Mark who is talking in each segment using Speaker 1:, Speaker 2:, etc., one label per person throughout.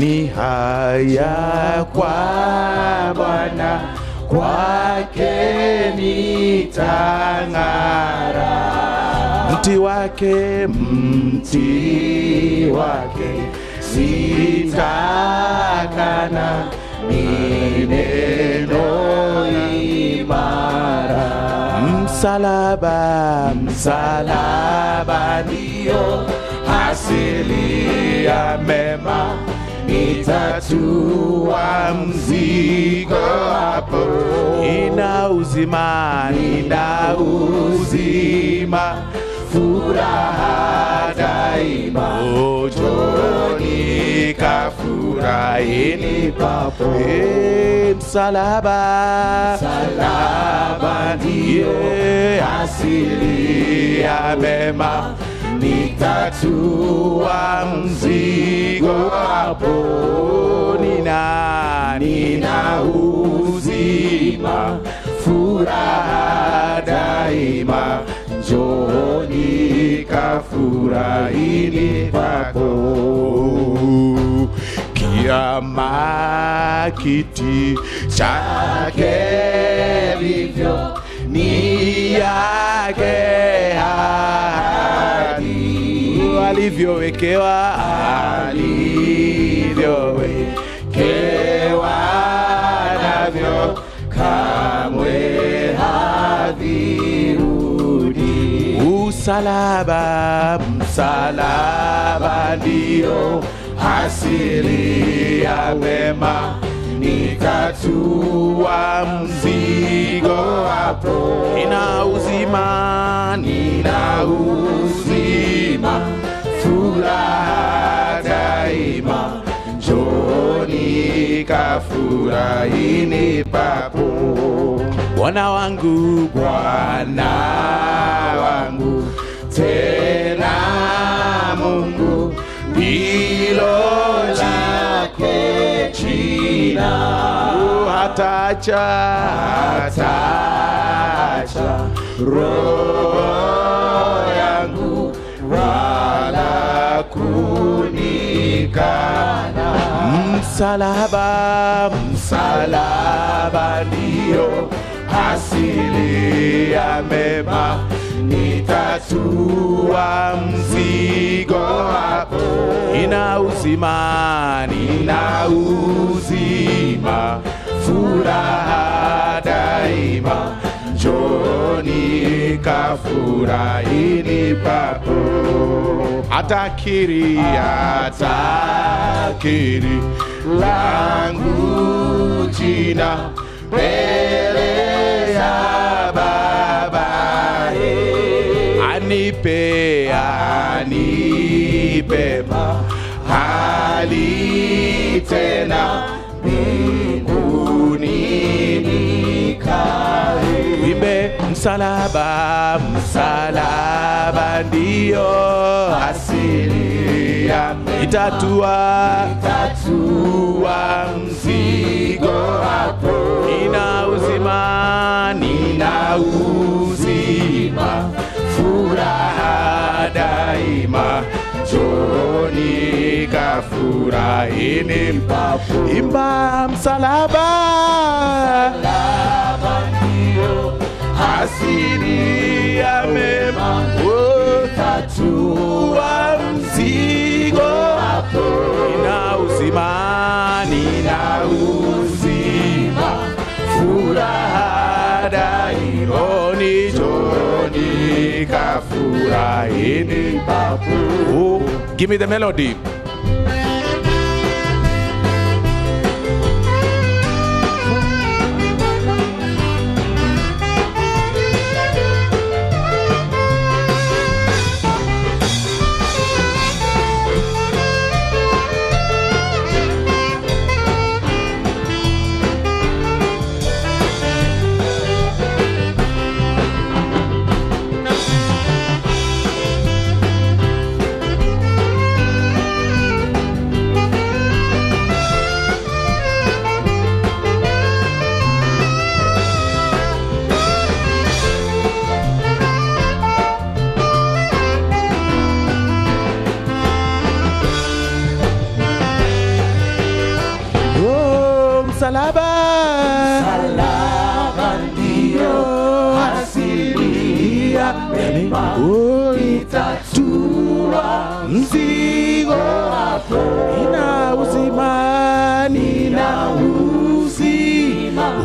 Speaker 1: ni haya kwa Bwana, kwake nitang'ara. Mti wake sitakana, ni neno imara. Msalaba ndio asili ya mema, nitatua mzigo hapo. Nina uzima, furaha daima. Njoni kafurahini papo. Msalaba ndiye asili ya mema, nitatua mzigo hapo. Nina uzima, furaha daima. Njoni kafurahini papo. Kiama kiti chake vivyo, ni yake ahadi. Alivyowekewa navyo, kamwe havirudi. Msalaba ndio asili ya mema, nitatua mzigo hapo. Nina uzima, furaha daima. Njoni kafurahini papo. Bwana wangu, tena Mungu, ndilo lake jina. Hataacha roho yangu wala kunikana. Msalaba ndio asili ya mema, nitatua mzigo hapo. Nina uzima, furaha daima. Njoni kafurahini papo. Atakiri langu jina mbele ya Baba. Anipe mahali tena mbinguni nikae. Wimbe msalaba ndio asili ya mema, nitatua mzigo hapo. Nina uzima, furaha daima. Njoni kafurahini papo. Imba msalaba ndio asili ya mema, nitatua mzigo hapo. Nina uzima, furaha daima. Njoni kafurahini papo. Oh, give me the melody. msalaba,
Speaker 2: msalaba ndio asilia mema, itatua mzigo wako.
Speaker 1: nina uzima,
Speaker 2: Nina uzima,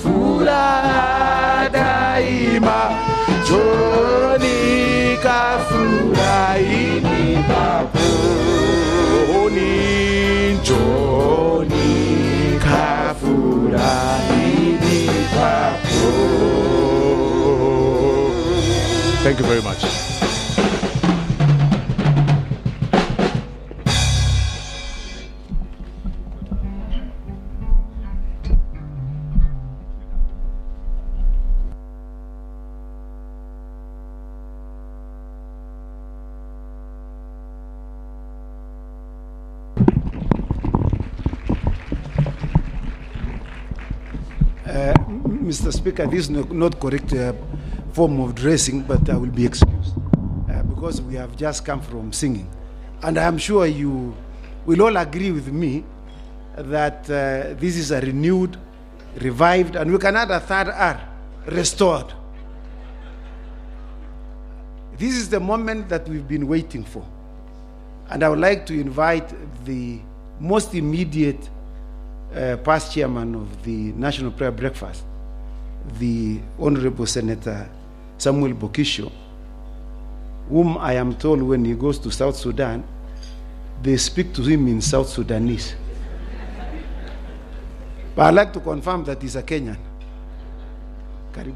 Speaker 1: furaha daima, njoni kafurahini peponi, njoni kafurahini peponi. Thank you very much.
Speaker 3: Mr. Speaker, this is not correct form of dressing, but I will be excused because we have just come from singing. And I am sure you will all agree with me that this is a renewed, revived, and we can add a third R, restored. This is the moment that we've been waiting for. And I would like to invite the most immediate past chairman of the National Prayer Breakfast, the Honorable Senator Samuel Bokisho, whom I am told when he goes to South Sudan, they speak to him in South Sudanese. But I'd like to confirm that he's a Kenyan. Karibu.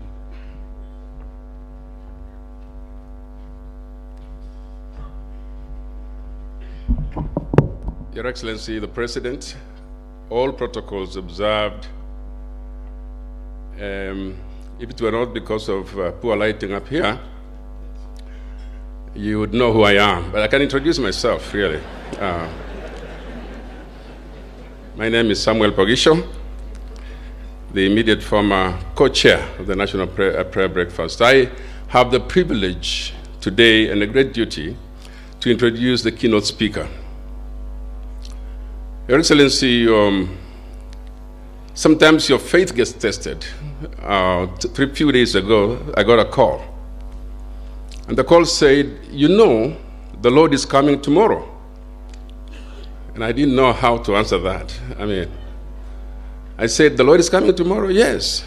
Speaker 4: Your Excellency, the President, all protocols observed. If it were not because of poor lighting up here, you would know who I am. But I can introduce myself, really. My name is Samuel Bokisho, the immediate former co-chair of the National Prayer Breakfast. I have the privilege today and a great duty to introduce the keynote speaker. Your Excellency, sometimes your faith gets tested. A few days ago, I got a call. And the call said, you know, the Lord is coming tomorrow. And I didn't know how to answer that. I said, the Lord is coming tomorrow? Yes.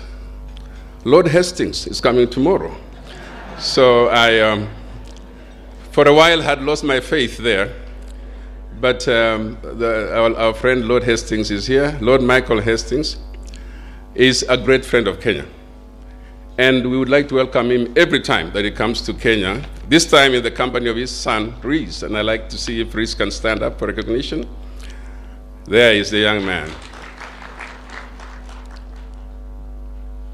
Speaker 4: Lord Hastings is coming tomorrow. So I, for a while, had lost my faith there. But our friend Lord Hastings is here. Lord Michael Hastings is a great friend of Kenya. And we would like to welcome him every time that he comes to Kenya, this time in the company of his son, Rhys. And I'd like to see if Rhys can stand up for recognition. There is the young man.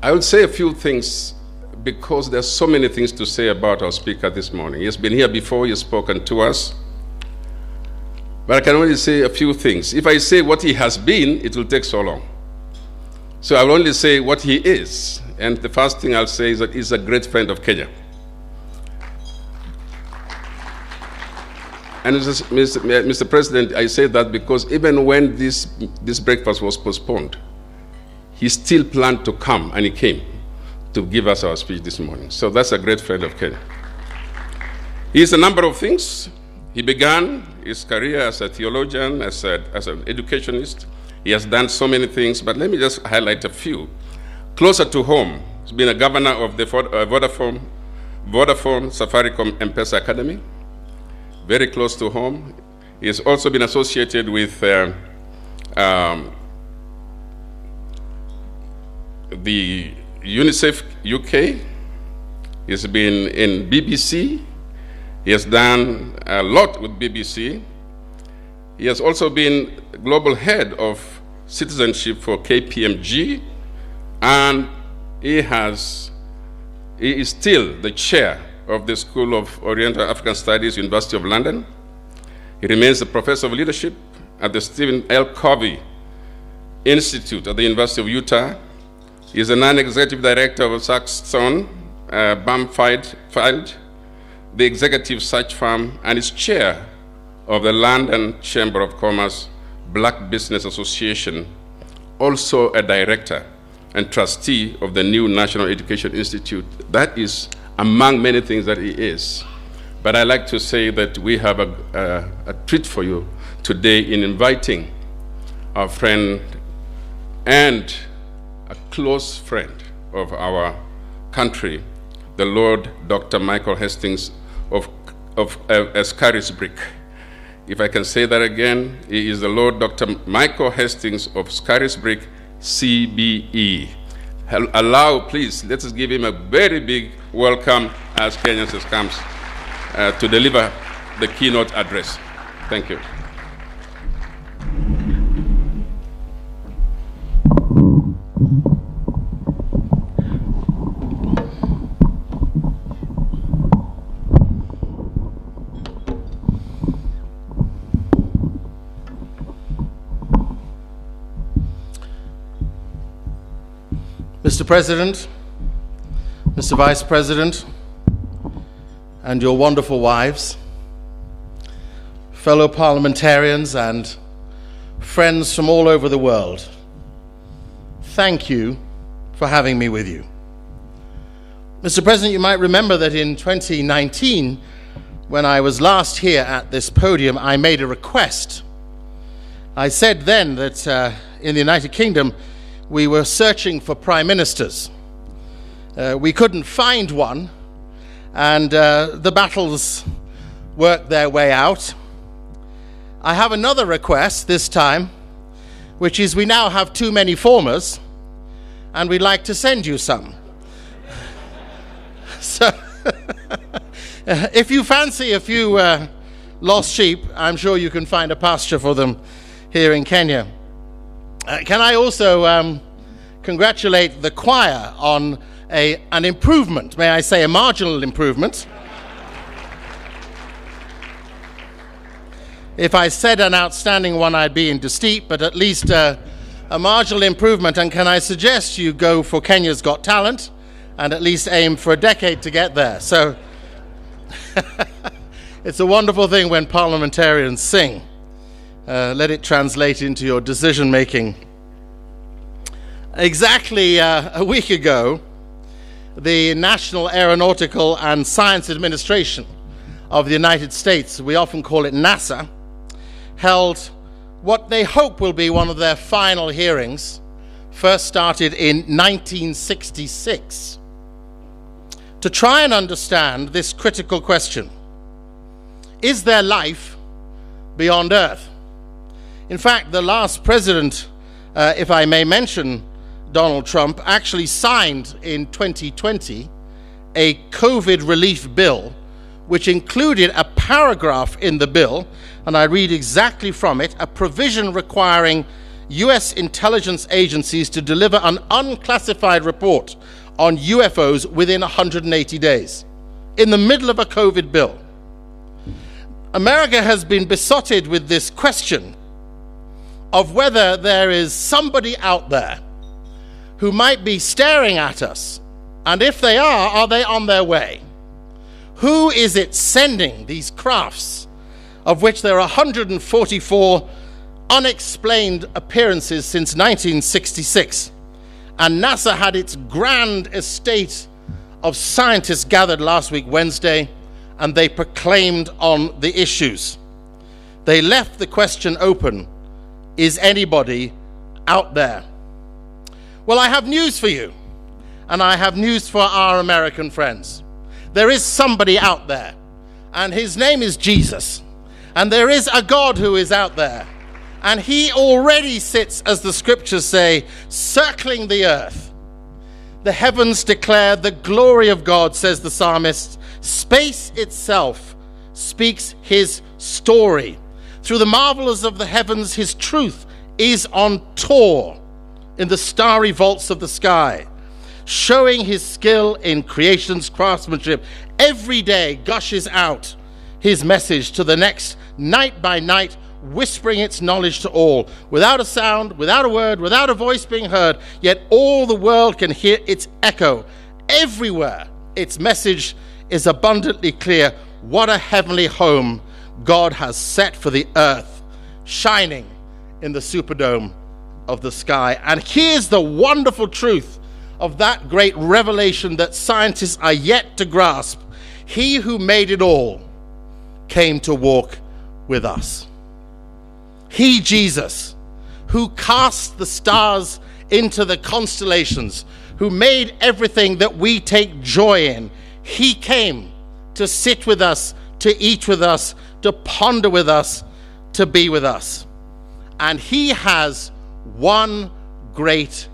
Speaker 4: I will say a few things because there's so many things to say about our speaker this morning. He has been here before, he has spoken to us. But I can only say a few things. If I say what he has been, it will take so long. So I will only say what he is. And the first thing I'll say is that he's a great friend of Kenya. And Mr. President, I say that because even when this breakfast was postponed, he still planned to come, and he came to give us our speech this morning. So that's a great friend of Kenya. He is a number of things. He began his career as a theologian, as an educationist. He has done so many things, but let me just highlight a few. Closer to home, he's been a governor of the Vodafone Safaricom M-Pesa Academy. Very close to home. He has also been associated with the UNICEF UK. He's been in BBC. He has done a lot with BBC. He has also been global head of citizenship for KPMG, and he is still the chair of the School of Oriental African Studies, University of London. He remains a professor of leadership at the Stephen L. Covey Institute at the University of Utah. He is a non-executive director of Saxon Bamford, the executive search firm, and is chair of the London Chamber of Commerce Black Business Association also a director and trustee of the new National Education Institute. That is among many things that he is. But I'd like to say that we have a treat for you today in inviting our friend and a close friend of our country, the Lord Dr. Michael Hastings of Scarisbrick. If I can say that again, he is the Lord Dr. Michael Hastings of Scarisbrick, CBE. Allow, please, let us give him a very big welcome as Kenyans comes to deliver the keynote address. Thank you.
Speaker 5: Mr. President, Mr. Vice President, and your wonderful wives, fellow parliamentarians and friends from all over the world, thank you for having me with you. Mr. President, you might remember that in 2019, when I was last here at this podium, I made a request. I said then that in the United Kingdom, we were searching for prime ministers. We couldn't find one, and the battles worked their way out. I have another request this time, which is we now have too many formers, and we'd like to send you some. So, if you fancy a few lost sheep, I'm sure you can find a pasture for them here in Kenya. Can I also congratulate the choir on an improvement, may I say a marginal improvement. If I said an outstanding one, I'd be indiscreet, but at least a marginal improvement. And can I suggest you go for Kenya's Got Talent and at least aim for a decade to get there? So it's a wonderful thing when parliamentarians sing. Let it translate into your decision making. Exactly a week ago, the National Aeronautical and Science Administration of the United States, we often call it NASA, held what they hope will be one of their final hearings, first started in 1966, to try and understand this critical question: is there life beyond Earth? In fact, the last president, if I may mention Donald Trump, actually signed in 2020 a COVID relief bill, which included a paragraph in the bill, and I read exactly from it, a provision requiring US intelligence agencies to deliver an unclassified report on UFOs within 180 days, in the middle of a COVID bill. America has been besotted with this question of whether there is somebody out there who might be staring at us, and if they are they on their way? Who is it sending these crafts, of which there are 144 unexplained appearances since 1966? And NASA had its grand estate of scientists gathered last week, Wednesday, and they proclaimed on the issues. They left the question open: is anybody out there? Well, I have news for you, and I have news for our American friends. There is somebody out there, and his name is Jesus. And there is a God who is out there, and he already sits, as the scriptures say, circling the earth. The heavens declare the glory of God, says the psalmist. Space itself speaks his story. Through the marvels of the heavens, his truth is on tour in the starry vaults of the sky, showing his skill in creation's craftsmanship. Every day gushes out his message to the next, night by night, whispering its knowledge to all, without a sound, without a word, without a voice being heard, yet all the world can hear its echo. Everywhere its message is abundantly clear. What a heavenly home God has set for the earth, shining in the Superdome of the sky. And here's the wonderful truth of that great revelation that scientists are yet to grasp. He who made it all came to walk with us. He, Jesus, who cast the stars into the constellations, who made everything that we take joy in, he came to sit with us, to eat with us, to ponder with us, to be with us. And he has one great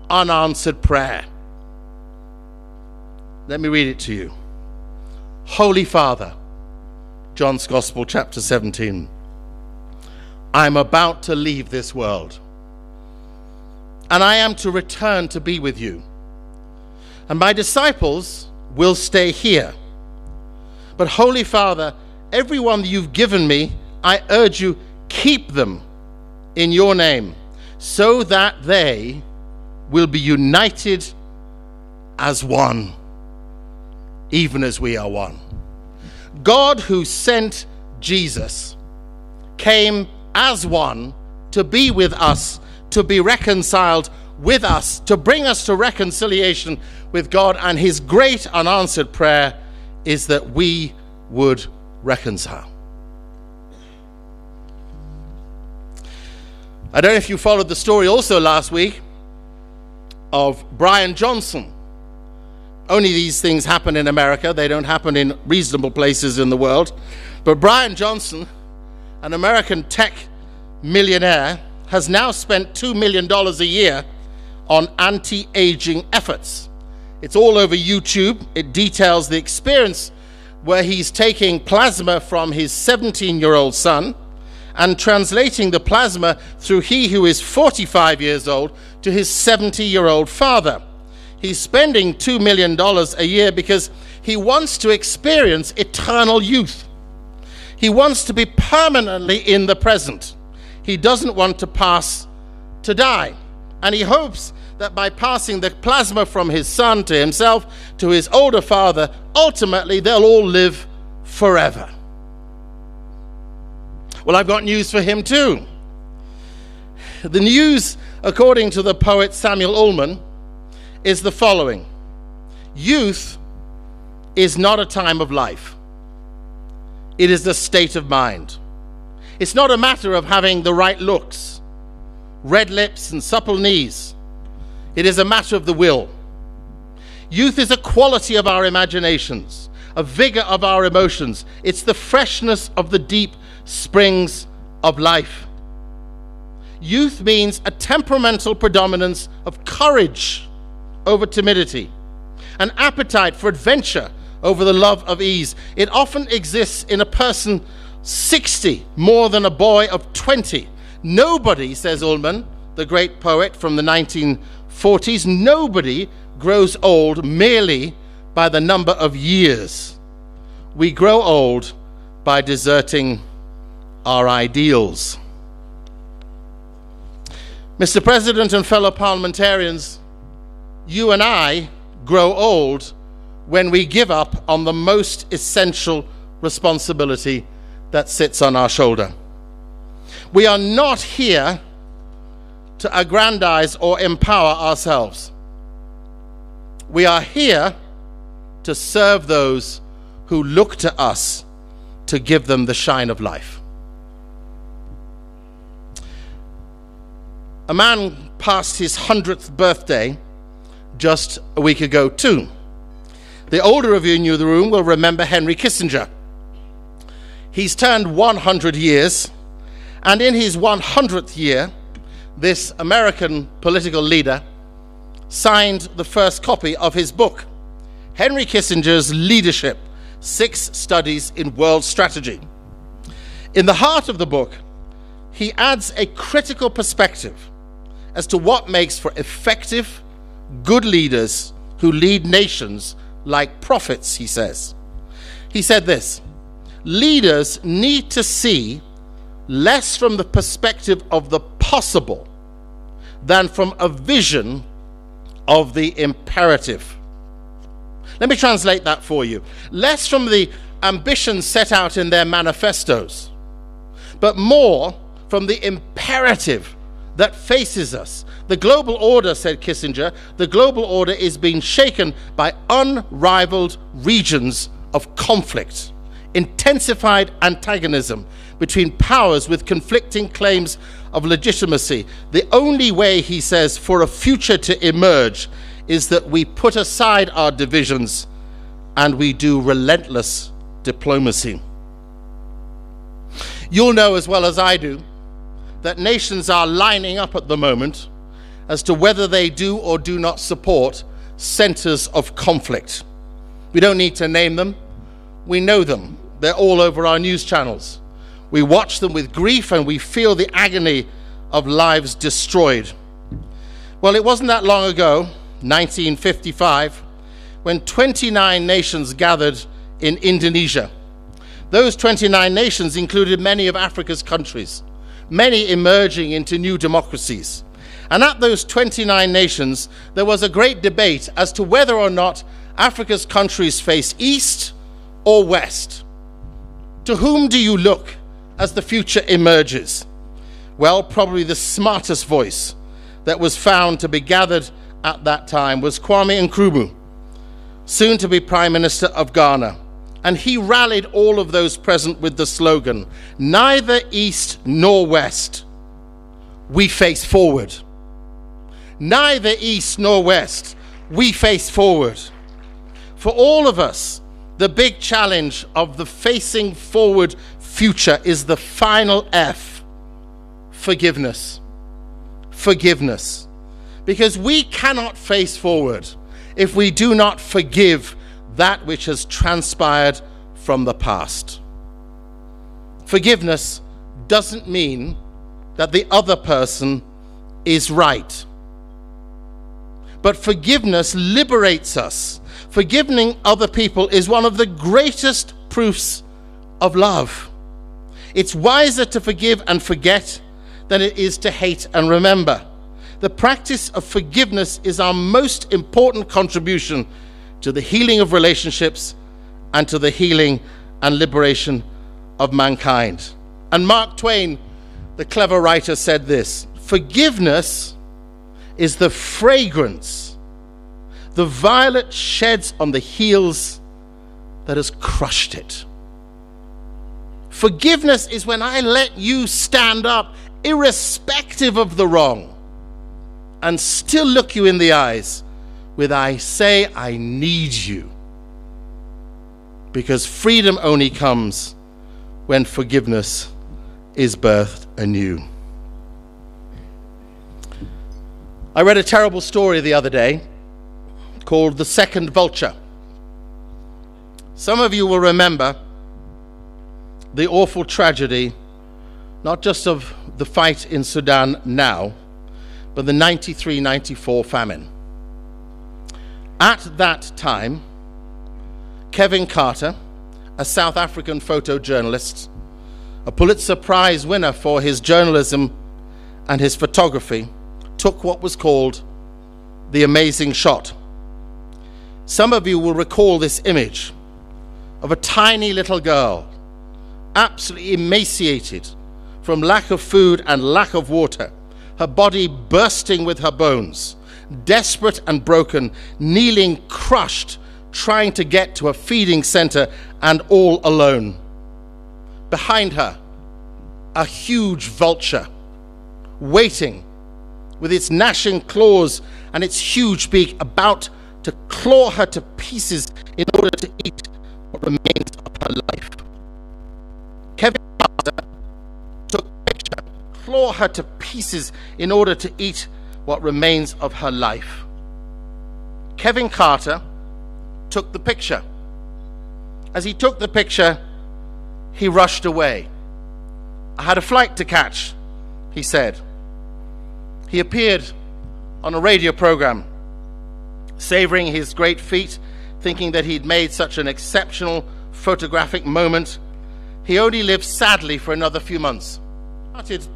Speaker 5: unanswered prayer. Let me read it to you. Holy Father, John's Gospel, chapter 17. I'm about to leave this world, and I am to return to be with you. And my disciples will stay here. But Holy Father, everyone that you've given me, I urge you, keep them in your name, so that they will be united as one, even as we are one. God, who sent Jesus, came as one to be with us, to be reconciled with us, to bring us to reconciliation with God. And his great unanswered prayer is that we would reconcile. I don't know if you followed the story also last week of Brian Johnson. Only these things happen in America. They don't happen in reasonable places in the world. But Brian Johnson, an American tech millionaire, has now spent $2 million a year on anti-aging efforts. It's all over YouTube. It details the experience where he's taking plasma from his 17-year-old son and translating the plasma through he who is 45 years old to his 70-year-old father. He's spending $2 million a year because he wants to experience eternal youth. He wants to be permanently in the present. He doesn't want to pass to die. And he hopes that by passing the plasma from his son to himself, to his older father, ultimately they'll all live forever. Well, I've got news for him too. The news, according to the poet Samuel Ullman, is the following. Youth is not a time of life. It is the state of mind. It's not a matter of having the right looks, red lips and supple knees. It is a matter of the will. Youth is a quality of our imaginations, a vigor of our emotions. It's the freshness of the deep springs of life. Youth means a temperamental predominance of courage over timidity, an appetite for adventure over the love of ease. It often exists in a person 60 more than a boy of 20. Nobody, says Ullman, the great poet from the 1940s, nobody grows old merely by the number of years. We grow old by deserting our ideals. Mr. President and fellow parliamentarians, you and I grow old when we give up on the most essential responsibility that sits on our shoulder. We are not here to aggrandize or empower ourselves. We are here to serve those who look to us to give them the shine of life. A man passed his 100th birthday just a week ago too. The older of you in the room will remember Henry Kissinger. He's turned 100 years, and in his 100th year, this American political leader signed the first copy of his book, Henry Kissinger's Leadership, 6 Studies in World Strategy. In the heart of the book, he adds a critical perspective as to what makes for effective, good leaders who lead nations like prophets, he says. He said this: leaders need to see less from the perspective of the possible than from a vision of the imperative. Let me translate that for you. Less from the ambitions set out in their manifestos, but more from the imperative that faces us. The global order, said Kissinger, the global order is being shaken by unrivaled regions of conflict, intensified antagonism between powers with conflicting claims of legitimacy. The only way, he says, for a future to emerge is that we put aside our divisions and we do relentless diplomacy. You'll know as well as I do that nations are lining up at the moment as to whether they do or do not support centers of conflict. We don't need to name them. We know them. They're all over our news channels. We watch them with grief and we feel the agony of lives destroyed. Well, it wasn't that long ago, 1955, when 29 nations gathered in Indonesia. Those 29 nations included many of Africa's countries, many emerging into new democracies. And at those 29 nations, there was a great debate as to whether or not Africa's countries face east or west. To whom do you look as the future emerges? Well, probably the smartest voice that was found to be gathered at that time was Kwame Nkrumah, soon to be Prime Minister of Ghana. And he rallied all of those present with the slogan, neither east nor west, we face forward. Neither east nor west, we face forward. For all of us, the big challenge of the facing forward future is the final F, forgiveness. Forgiveness. Because we cannot face forward if we do not forgive that which has transpired from the past. Forgiveness doesn't mean that the other person is right. But forgiveness liberates us. Forgiving other people is one of the greatest proofs of love. It's wiser to forgive and forget than it is to hate and remember. The practice of forgiveness is our most important contribution to the healing of relationships and to the healing and liberation of mankind. And Mark Twain, the clever writer, said this: forgiveness is the fragrance the violet sheds on the heels that has crushed it. Forgiveness is when I let you stand up irrespective of the wrong and still look you in the eyes with I say I need you. Because freedom only comes when forgiveness is birthed anew. I read a terrible story the other day called The Second Vulture. Some of you will remember the awful tragedy, not just of the fight in Sudan now, but the 93-94 famine. At that time, Kevin Carter, a South African photojournalist, a Pulitzer Prize winner for his journalism and his photography, took what was called the amazing shot. Some of you will recall this image of a tiny little girl, absolutely emaciated from lack of food and lack of water, her body bursting with her bones, desperate and broken, kneeling, crushed, trying to get to a feeding center, and all alone. Behind her, a huge vulture, waiting with its gnashing claws and its huge beak, about to claw her to pieces in order to eat what remains of her life. Kevin Carter took a picture, claw her to pieces in order to eat what remains of her life. Kevin Carter took the picture. As he took the picture, he rushed away. I had a flight to catch, he said. He appeared on a radio program, savoring his great feat, thinking that he'd made such an exceptional photographic moment. He only lived sadly for another few months. He started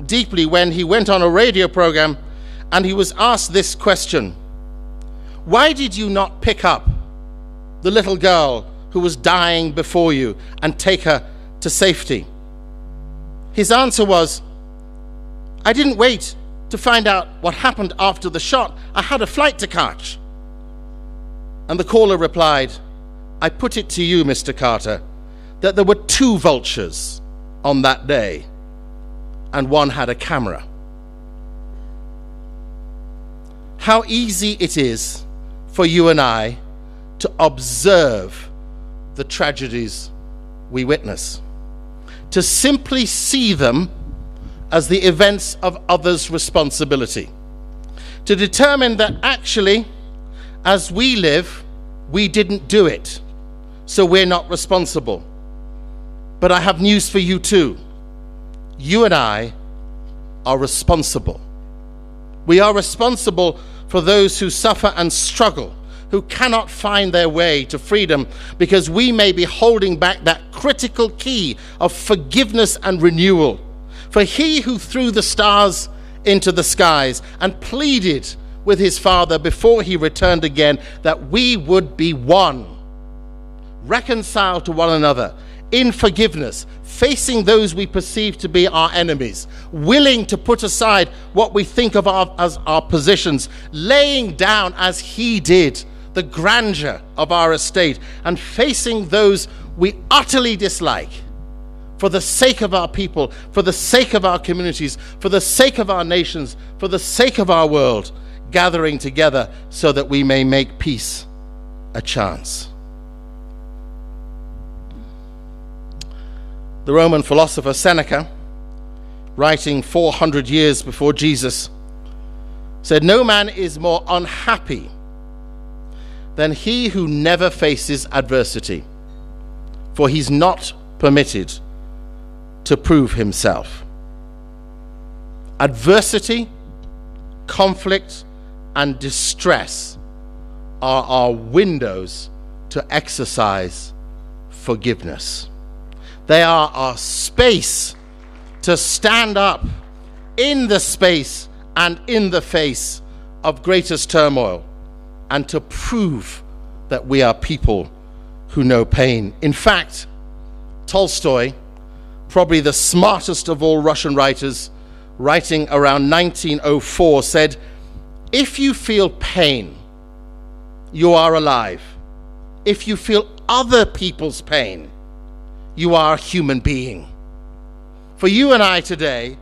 Speaker 5: deeply when he went on a radio program and he was asked this question: why did you not pick up the little girl who was dying before you and take her to safety? His answer was, I didn't wait to find out what happened after the shot. I had a flight to catch. And the caller replied, I put it to you, Mr. Carter, that there were 2 vultures on that day, and one had a camera. How easy it is for you and I to observe the tragedies we witness, to simply see them as the events of others' responsibility, to determine that actually, as we live, we didn't do it, so we're not responsible. But I have news for you too. You and I are responsible. We are responsible for those who suffer and struggle, who cannot find their way to freedom, because we may be holding back that critical key of forgiveness and renewal. For he who threw the stars into the skies and pleaded with his Father before he returned again, that we would be one, reconciled to one another, in forgiveness, facing those we perceive to be our enemies, willing to put aside what we think of as our positions, laying down as he did the grandeur of our estate, and facing those we utterly dislike for the sake of our people, for the sake of our communities, for the sake of our nations, for the sake of our world, gathering together so that we may make peace a chance. The Roman philosopher Seneca, writing 400 years before Jesus, said, "No man is more unhappy than he who never faces adversity, for he's not permitted to prove himself." Adversity, conflict, and distress are our windows to exercise forgiveness. They are our space to stand up in the space and in the face of greatest turmoil, and to prove that we are people who know pain. In fact, Tolstoy, probably the smartest of all Russian writers, writing around 1904, said, "If you feel pain, you are alive. If you feel other people's pain, you are a human being." For you and I today,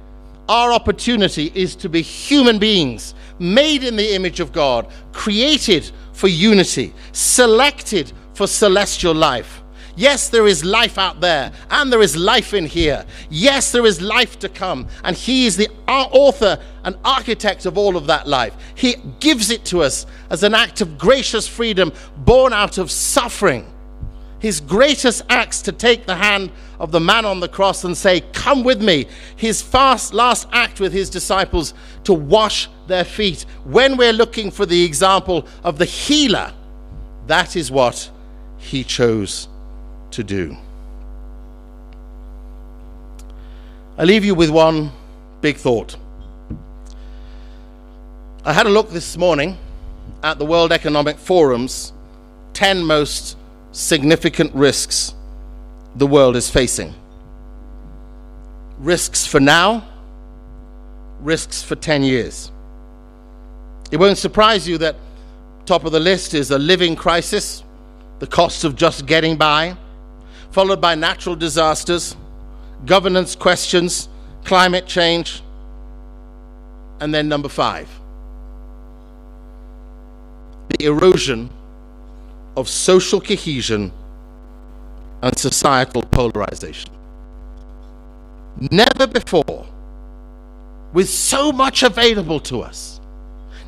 Speaker 5: our opportunity is to be human beings, made in the image of God, created for unity, selected for celestial life. Yes, there is life out there, and there is life in here. Yes, there is life to come, and he is the author and architect of all of that life. He gives it to us as an act of gracious freedom born out of suffering. His greatest acts to take the hand of the man on the cross and say, "Come with me." His last act with his disciples to wash their feet. When we're looking for the example of the healer, that is what he chose to do. I leave you with one big thought. I had a look this morning at the World Economic Forum's 10 most significant risks the world is facing. Risks for now, risks for 10 years. It won't surprise you that top of the list is a living crisis, the cost of just getting by, followed by natural disasters, governance questions, climate change, and then number 5, the erosion of social cohesion and societal polarization. Never before, with so much available to us,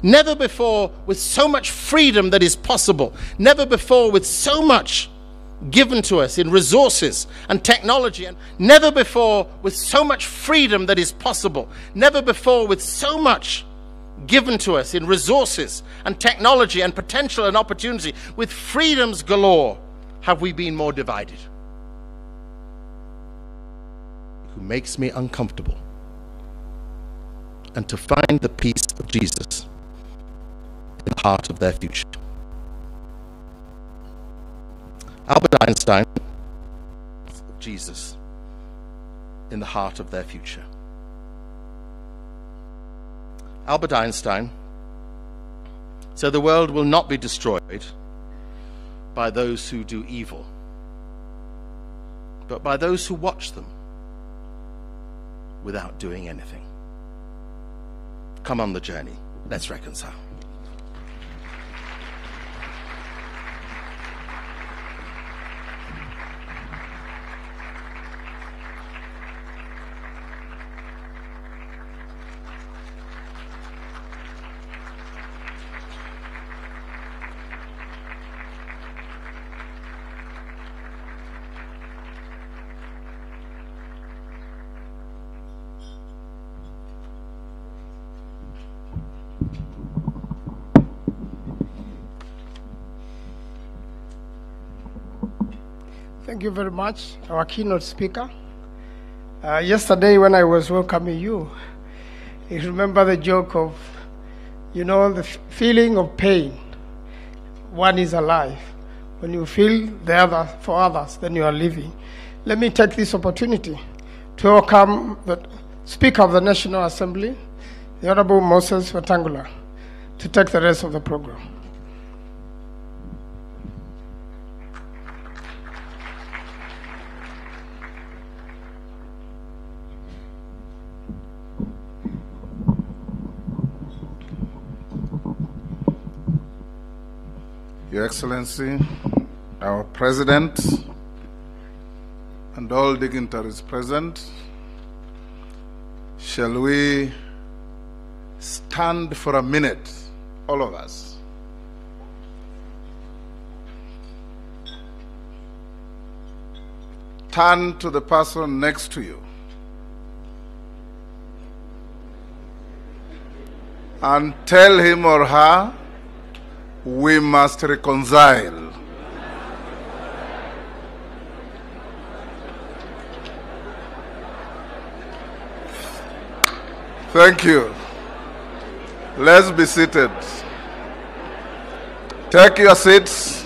Speaker 5: never before with so much freedom that is possible, never before with so much given to us in resources and technology, and never before with so much freedom that is possible, never before with so much given to us in resources and technology and potential and opportunity, with freedoms galore, have we been more divided. Who makes me uncomfortable, and to find the peace of Jesus in the heart of their future. Albert Einstein, Jesus in the heart of their future. Albert Einstein, said the world will not be destroyed by those who do evil, but by those who watch them without doing anything. Come on the journey. Let's reconcile.
Speaker 6: Thank you very much, our keynote speaker. Yesterday when I was welcoming you, I remember the joke of, the feeling of pain. One is alive. When you feel the other for others, then you are living. Let me take this opportunity to welcome the Speaker of the National Assembly, the Honorable Moses Wetangula, to take the rest of the program.
Speaker 7: Your Excellency, our President, and all dignitaries present, shall we stand for a minute, all of us? Turn to the person next to you and tell him or her, we must reconcile. Thank you. Let's be seated. Take your seats.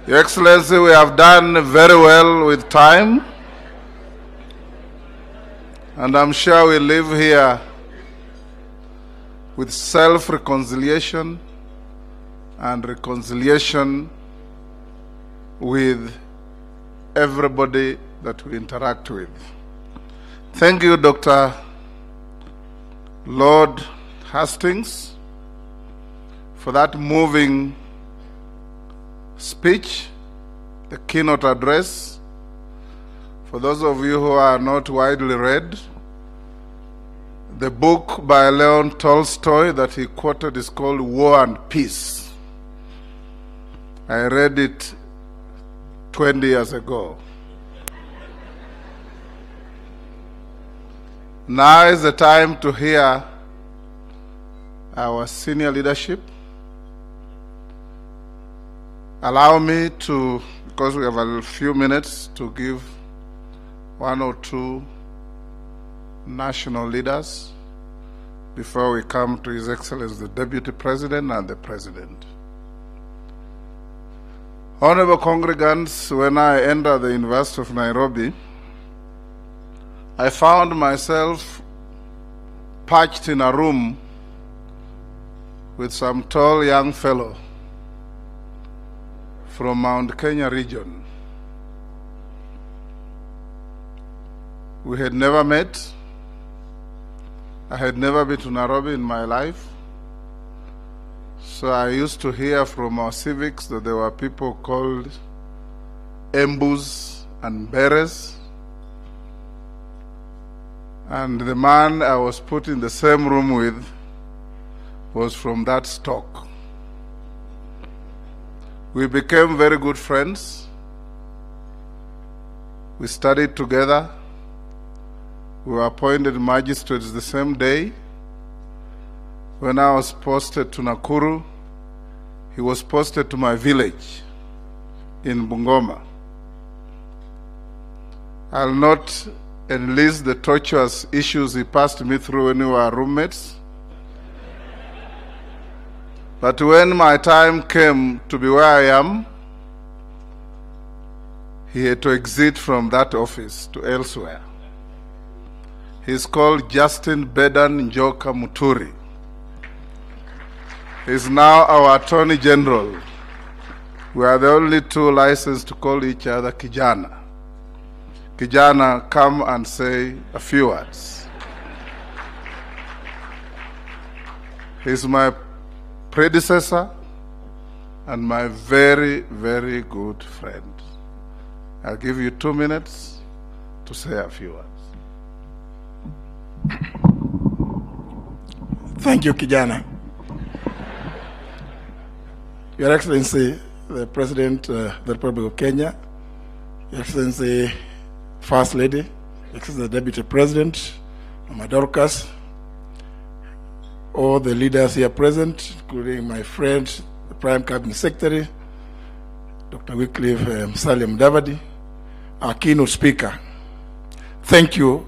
Speaker 7: Your Excellency, we have done very well with time. And I'm sure we live here with self-reconciliation and reconciliation with everybody that we interact with. Thank you, Dr. Lord Hastings, for that moving speech, the keynote address. For those of you who are not widely read, the book by Leon Tolstoy that he quoted is called War and Peace. I read it 20 years ago. Now is the time to hear our senior leadership. Allow me to, because we have a few minutes, to give one or two national leaders before we come to His Excellency the Deputy President and the President. Honorable congregants, when I entered the University of Nairobi, I found myself perched in a room with some tall young fellow from Mount Kenya region. We had never met. I had never been to Nairobi in my life. So I used to hear from our civics that there were people called Embus and Beres. And the man I was put in the same room with was from that stock. We became very good friends. We studied together. We were appointed magistrates the same day. When I was posted to Nakuru, he was posted to my village in Bungoma. I'll not enlist the torturous issues he passed me through when we were roommates. But when my time came to be where I am, he had to exit from that office to elsewhere. He's called Justin Bedan Njoka Muturi. He's now our Attorney General. We are the only two licensed to call each other Kijana. Kijana, come and say a few words. He's my predecessor and my very, very good friend. I'll give you 2 minutes to say a few words.
Speaker 8: Thank you, Kijana. Your Excellency, the President of the Republic of Kenya, Your Excellency, First Lady, Your Excellency, the Deputy President, Mama Dorcas, all the leaders here present, including my friend, the Prime Cabinet Secretary, Dr. Wycliffe Salim Davadi, our keynote speaker. Thank you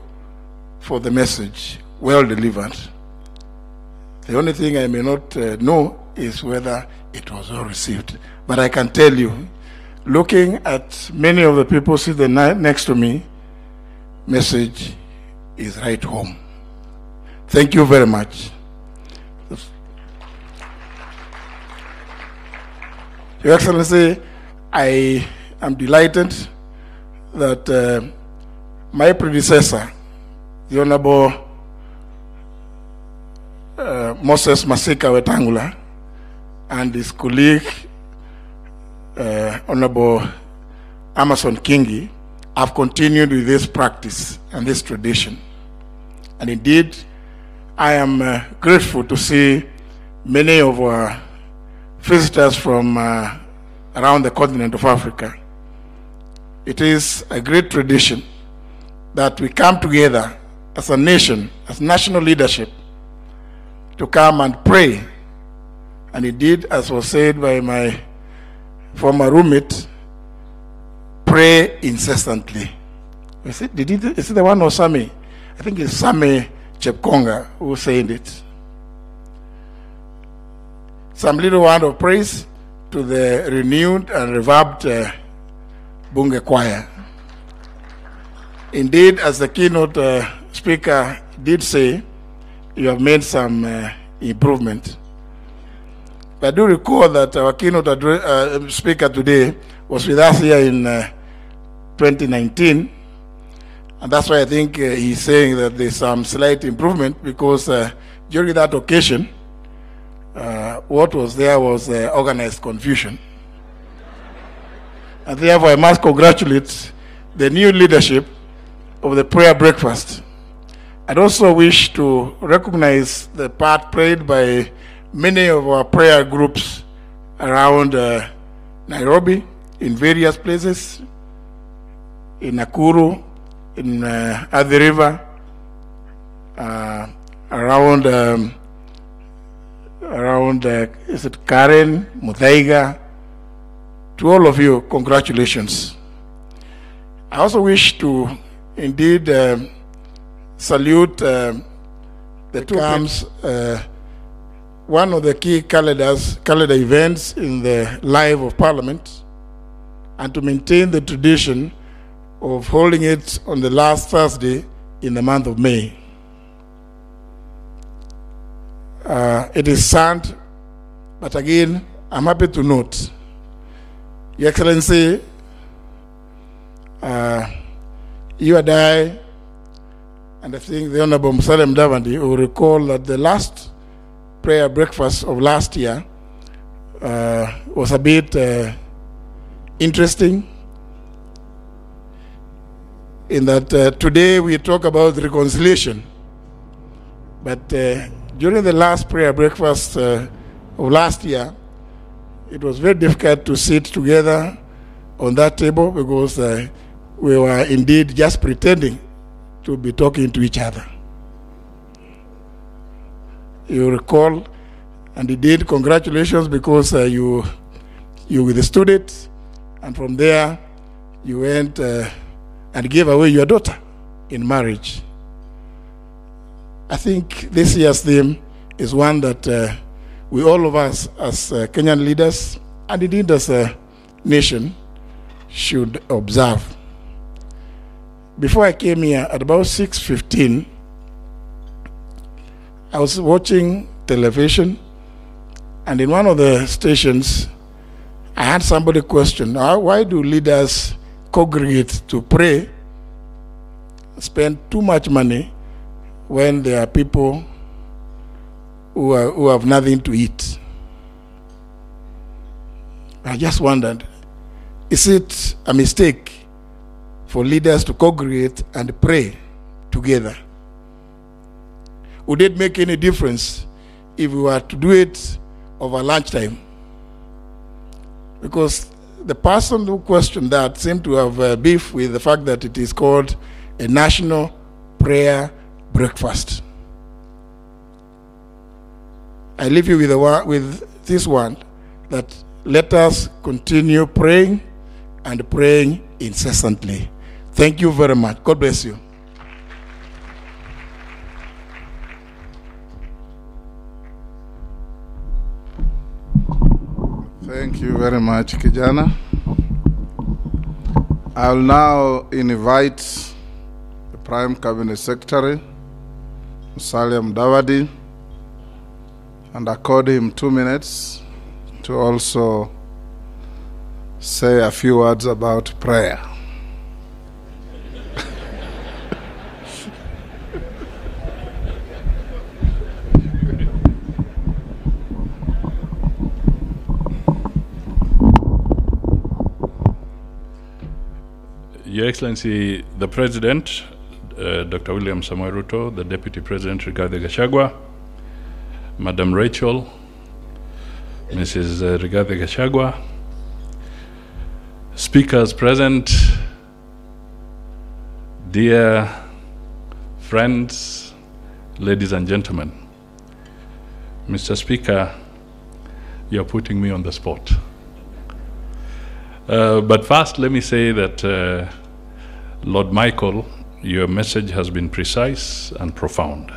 Speaker 8: for the message, well delivered. The only thing I may not know is whether it was well received. But I can tell you, looking at many of the people sitting next to me, message is right home. Thank you very much. Your Excellency, I am delighted that my predecessor, the Honorable Moses Masika Wetangula, and his colleague, Honorable Amason Kingi, have continued with this practice and this tradition. And indeed, I am grateful to see many of our visitors from around the continent of Africa. It is a great tradition that we come together as a nation, as national leadership, to come and pray. And indeed, as was said by my former roommate, pray incessantly. Is it the one or Sami? I think it's Sami Chepkonga who said it. Some little word of praise to the renewed and revamped Bunge Choir. Indeed, as the keynote speaker did say, you have made some improvement. But I do recall that our keynote speaker today was with us here in 2019. And that's why I think he's saying that there's some slight improvement, because during that occasion, what was there was organized confusion. And therefore, I must congratulate the new leadership of the prayer breakfast. I'd also wish to recognize the part played by many of our prayer groups around Nairobi, in various places, in Nakuru, in Athi River, around is it Karen, Muthaiga. To all of you, congratulations. I also wish to indeed salute the two camps, one of the key calendar events in the life of Parliament, and to maintain the tradition of holding it on the last Thursday in the month of May. It is sad, but again, I'm happy to note, Your Excellency, you and I, and I think the Honorable Musalem Davandi will recall that the last prayer breakfast of last year was a bit interesting, in that today we talk about reconciliation, but during the last prayer breakfast of last year, it was very difficult to sit together on that table, because we were indeed just pretending to be talking to each other. You recall, and indeed congratulations, because you withstood it, and from there you went and gave away your daughter in marriage. I think this year's theme is one that we all of us as Kenyan leaders, and indeed as a nation, should observe. Before I came here, at about 6:15, I was watching television, and in one of the stations, I had somebody question, why do leaders congregate to pray, spend too much money when there are people who have nothing to eat? I just wondered, is it a mistake for leaders to congregate and pray together? Would it make any difference if we were to do it over lunchtime? Because the person who questioned that seemed to have beef with the fact that it is called a national prayer breakfast. I leave you with this one, that let us continue praying and praying incessantly. Thank you very much. God bless you.
Speaker 7: Thank you very much, Kijana. I'll now invite the Prime Cabinet Secretary, Musalia Mudavadi, and accord him 2 minutes to also say a few words about prayer.
Speaker 9: Your Excellency, the President, Dr. William Samoei Ruto, the Deputy President, Rigathi Gachagua, Madam Rachel, Mrs. Rigathi Gachagua, speakers present, dear friends, ladies and gentlemen. Mr. Speaker, you're putting me on the spot. But first, let me say that Lord Michael, your message has been precise and profound.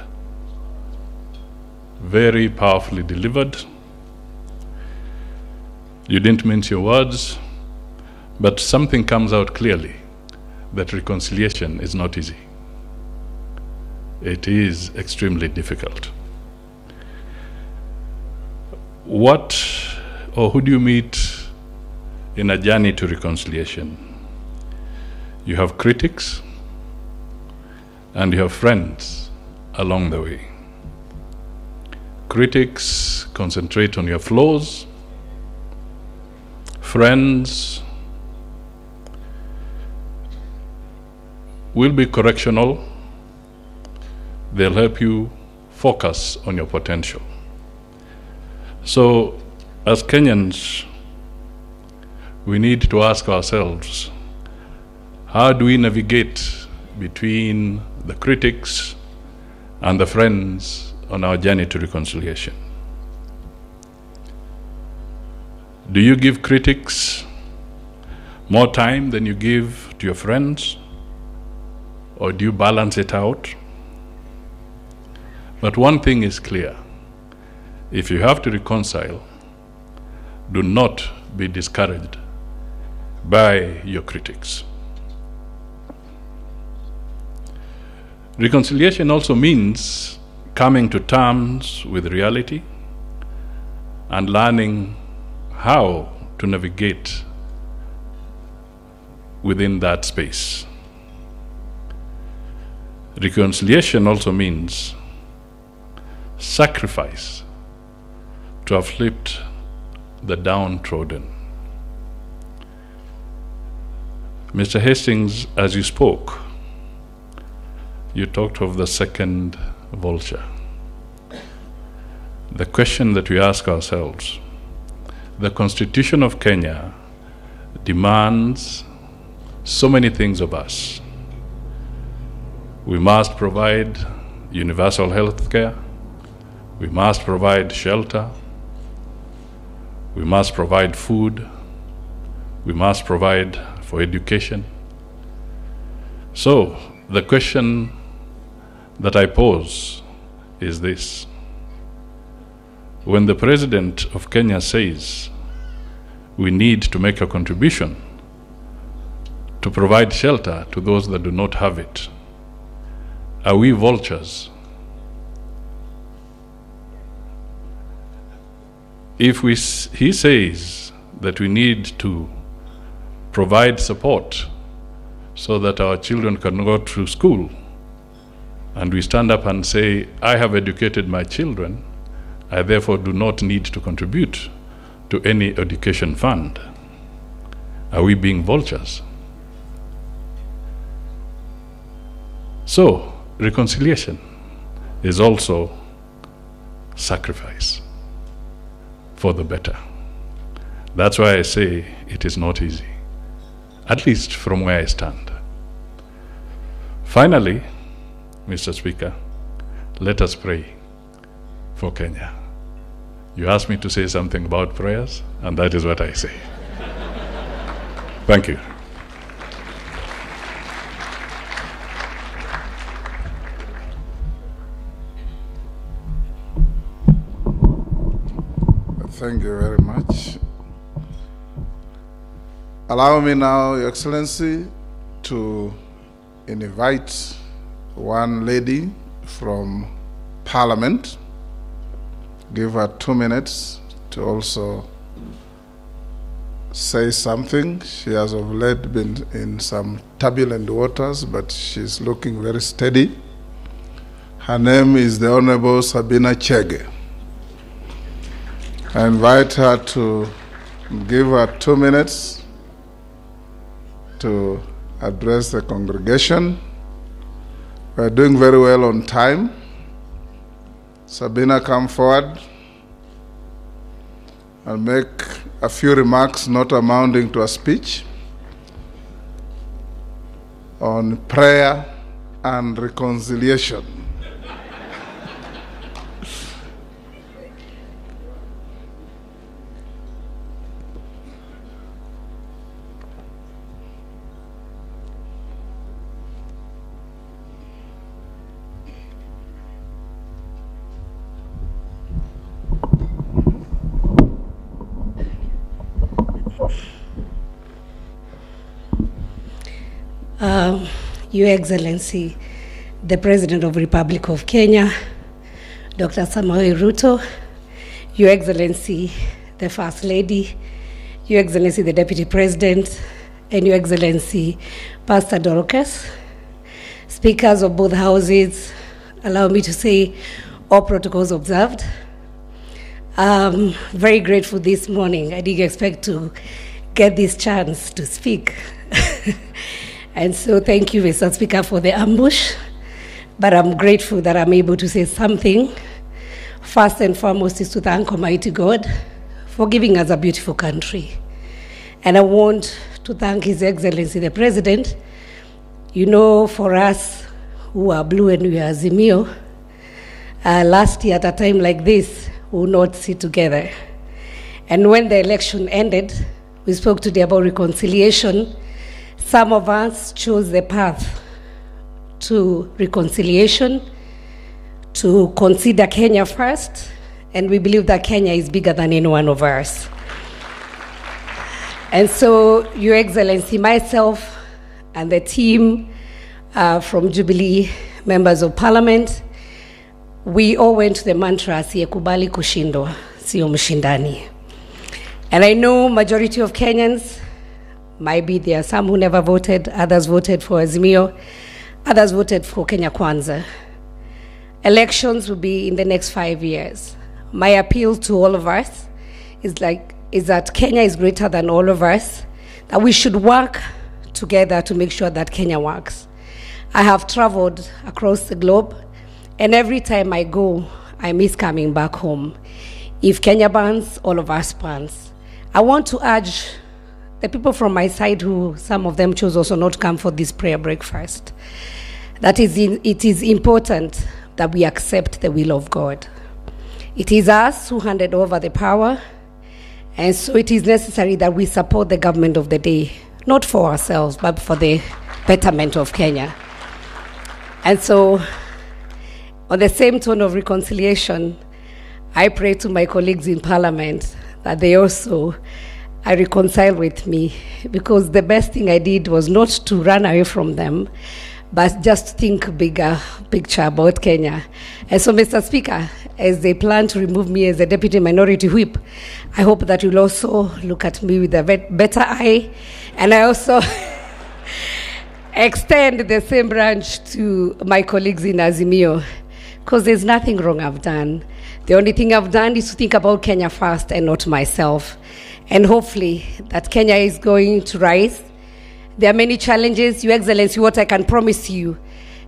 Speaker 9: Very powerfully delivered. You didn't mince your words, but something comes out clearly, that reconciliation is not easy. It is extremely difficult. What or who do you meet in a journey to reconciliation? You have critics and you have friends along the way. Critics concentrate on your flaws. Friends will be correctional. They'll help you focus on your potential. So, as Kenyans, we need to ask ourselves, how do we navigate between the critics and the friends on our journey to reconciliation? Do you give critics more time than you give to your friends? Or do you balance it out? But one thing is clear. If you have to reconcile, do not be discouraged by your critics. Reconciliation also means coming to terms with reality and learning how to navigate within that space. Reconciliation also means sacrifice to uplift the downtrodden. Mr. Hastings, as you spoke, you talked of the second vulture. The question that we ask ourselves, the Constitution of Kenya demands so many things of us. We must provide universal health care. We must provide shelter. We must provide food. We must provide for education. So, the question that I pose is this. When the President of Kenya says we need to make a contribution to provide shelter to those that do not have it. Are we vultures? If he says that we need to provide support so that our children can go to school, and we stand up and say, I have educated my children, I therefore do not need to contribute to any education fund, are we being vultures? So, reconciliation is also sacrifice for the better. That's why I say it is not easy, at least from where I stand. Finally, Mr. Speaker, let us pray for Kenya. You asked me to say something about prayers, and that is what I say. Thank you.
Speaker 7: Thank you very much. Allow me now, Your Excellency, to invite one lady from Parliament. Give her 2 minutes to also say something. She has of late been in some turbulent waters, but she's looking very steady. Her name is the Honorable Sabina Chege. I invite her to give her 2 minutes to address the congregation. We're doing very well on time. Sabina, come forward and make a few remarks not amounting to a speech on prayer and reconciliation.
Speaker 10: Your Excellency, the President of the Republic of Kenya, Dr. Samoei Ruto, Your Excellency, the First Lady, Your Excellency, the Deputy President, and Your Excellency, Pastor Dorcas, Speakers of both houses, allow me to say all protocols observed. I'm very grateful this morning. I didn't expect to get this chance to speak. And so thank you, Mr. Speaker, for the ambush. But I'm grateful that I'm able to say something. First and foremost is to thank Almighty God for giving us a beautiful country. And I want to thank His Excellency, the President. You know, for us who are blue and we are Azimio, last year at a time like this, we will not sit together. And when the election ended, we spoke today about reconciliation. Some of us chose the path to reconciliation, to consider Kenya first, and we believe that Kenya is bigger than any one of us. And so, Your Excellency, myself and the team from Jubilee, members of Parliament, we all went to the mantra, asiyekubali kushindwa, sio mshindani. And I know majority of Kenyans, maybe there are some who never voted, others voted for Azimio, others voted for Kenya Kwanza. Elections will be in the next 5 years. My appeal to all of us is that Kenya is greater than all of us, that we should work together to make sure that Kenya works. I have traveled across the globe, and every time I go, I miss coming back home. If Kenya burns, all of us burns. I want to urge the people from my side who, some of them chose also not to come for this prayer breakfast, that it is important that we accept the will of God. It is us who handed over the power, and so it is necessary that we support the government of the day, not for ourselves, but for the betterment of Kenya. And so, on the same tone of reconciliation, I pray to my colleagues in Parliament that they also I reconcile with me, because the best thing I did was not to run away from them, but just think bigger picture about Kenya. And so, Mr. Speaker, as they plan to remove me as a deputy minority whip, I hope that you'll also look at me with a better eye. And I also extend the same branch to my colleagues in Azimio, because there's nothing wrong I've done. The only thing I've done is to think about Kenya first and not myself. And hopefully that Kenya is going to rise. There are many challenges. Your Excellency, what I can promise you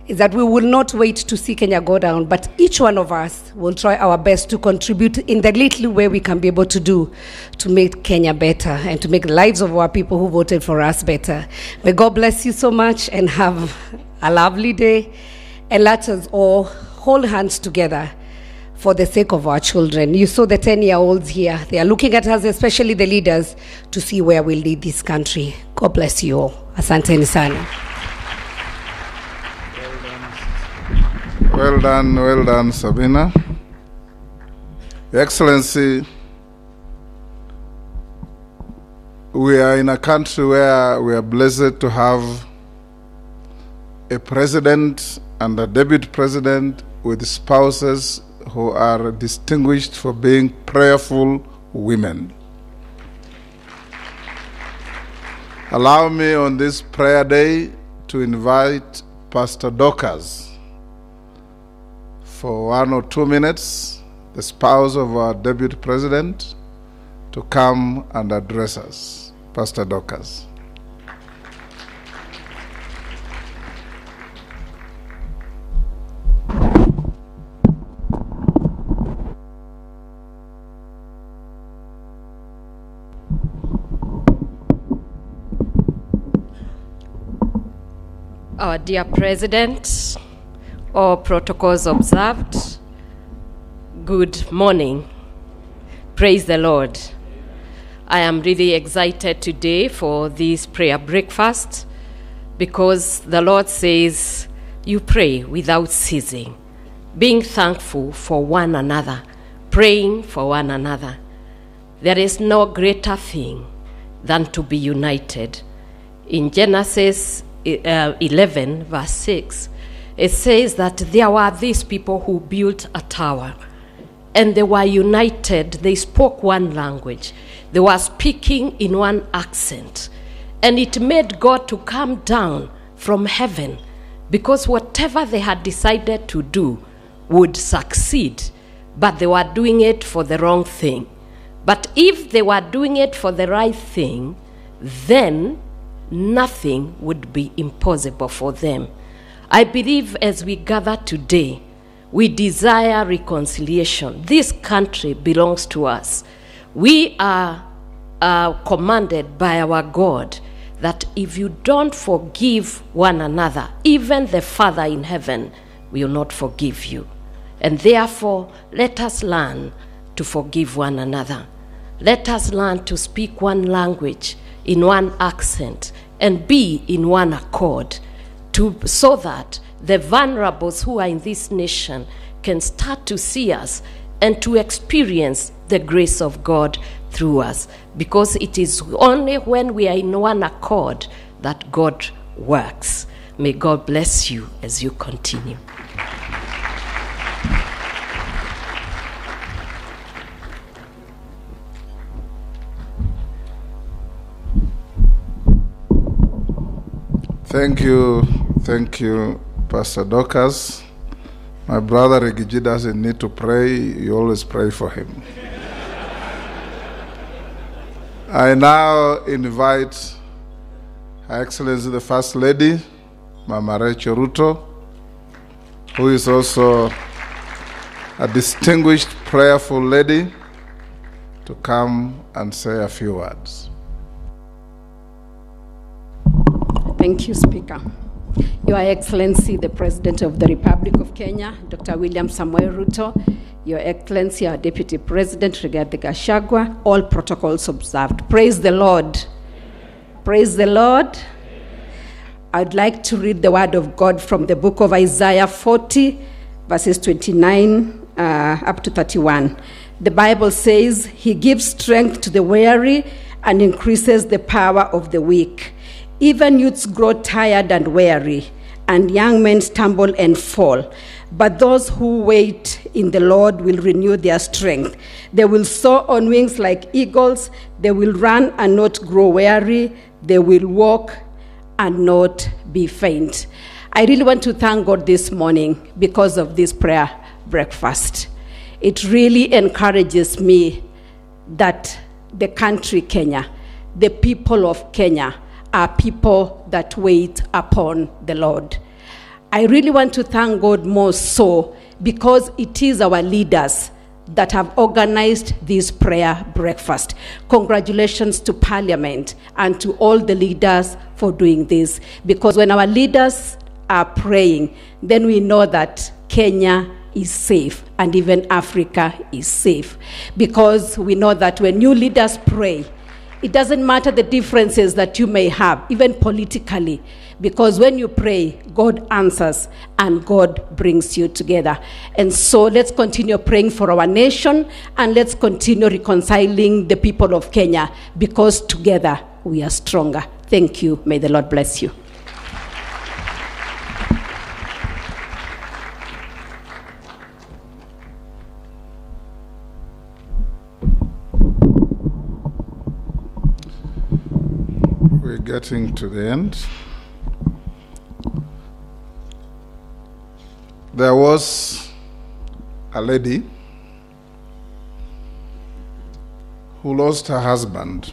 Speaker 10: is that we will not wait to see Kenya go down, but each one of us will try our best to contribute in the little way we can be able to do to make Kenya better and to make the lives of our people who voted for us better. May God bless you so much and have a lovely day. And let us all hold hands together for the sake of our children. You saw the 10-year-olds here. They are looking at us, especially the leaders, to see where we'll lead this country. God bless you all. Asanteni sana.
Speaker 7: Well done, Sabina. Your Excellency, we are in a country where we are blessed to have a president and a deputy president with spouses who are distinguished for being prayerful women. Allow me on this prayer day to invite Pastor Dorcas for 1 or 2 minutes, the spouse of our deputy president, to come and address us. Pastor Dorcas.
Speaker 11: Our dear President, all protocols observed, good morning. Praise the Lord. I am really excited today for this prayer breakfast because the Lord says you pray without ceasing, being thankful for one another, praying for one another. There is no greater thing than to be united. In Genesis 11, verse 6, it says that there were these people who built a tower, and they were united. They spoke one language. They were speaking in one accent, and it made God to come down from heaven, because whatever they had decided to do would succeed, but they were doing it for the wrong thing. But if they were doing it for the right thing, then nothing would be impossible for them. I believe as we gather today, we desire reconciliation. This country belongs to us. We are commanded by our God that if you don't forgive one another, even the Father in heaven will not forgive you. And therefore, let us learn to forgive one another. Let us learn to speak one language in one accent and be in one accord, so that the vulnerables who are in this nation can start to see us and to experience the grace of God through us, because it is only when we are in one accord that God works. May God bless you as you continue.
Speaker 7: Thank you, Pastor Dorcas. My brother Reggie doesn't need to pray, you always pray for him. I now invite Her Excellency the First Lady, Mama Rachel Ruto, who is also a distinguished prayerful lady, to come and say a few words.
Speaker 10: Thank you, Speaker. Your Excellency, the President of the Republic of Kenya, Dr. William Samoei Ruto, Your Excellency, our Deputy President, Rigathi Gachagua, all protocols observed. Praise the Lord. Praise the Lord. I'd like to read the word of God from the book of Isaiah 40, verses 29 up to 31. The Bible says, He gives strength to the weary and increases the power of the weak. Even youths grow tired and weary, and young men stumble and fall. But those who wait in the Lord will renew their strength. They will soar on wings like eagles. They will run and not grow weary. They will walk and not be faint. I really want to thank God this morning because of this prayer breakfast. It really encourages me that the country Kenya, the people of Kenya, are people that wait upon the Lord. I really want to thank God more so because it is our leaders that have organized this prayer breakfast. Congratulations to Parliament and to all the leaders for doing this, because when our leaders are praying, then we know that Kenya is safe and even Africa is safe, because we know that when new leaders pray, it doesn't matter the differences that you may have, even politically, because when you pray, God answers and God brings you together. And so let's continue praying for our nation, and let's continue reconciling the people of Kenya, because together we are stronger. Thank you. May the Lord bless you.
Speaker 7: We're getting to the end. There was a lady who lost her husband,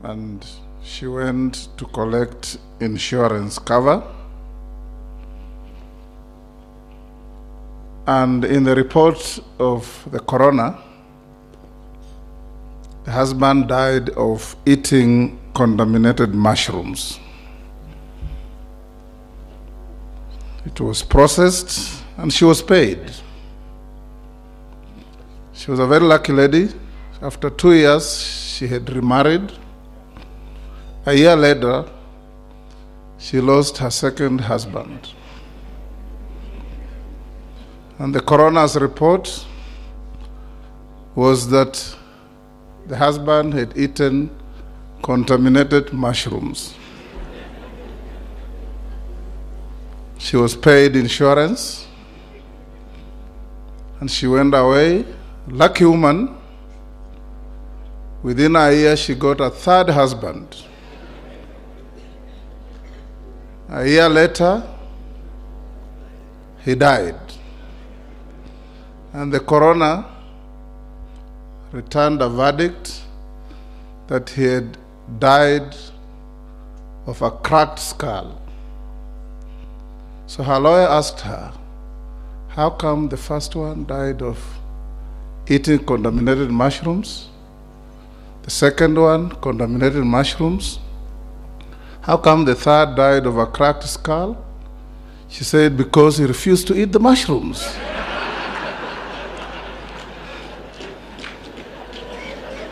Speaker 7: and she went to collect insurance cover. And in the report of the coroner, the husband died of eating contaminated mushrooms. It was processed and she was paid. She was a very lucky lady. After 2 years, she had remarried. A year later, she lost her second husband. And the coroner's report was that the husband had eaten contaminated mushrooms. She was paid insurance, and she went away. Lucky woman. Within a year, she got a third husband. A year later, he died. And the coroner returned a verdict that he had died of a cracked skull. So her lawyer asked her, how come the first one died of eating contaminated mushrooms? The second one, contaminated mushrooms. How come the third died of a cracked skull? She said, because he refused to eat the mushrooms.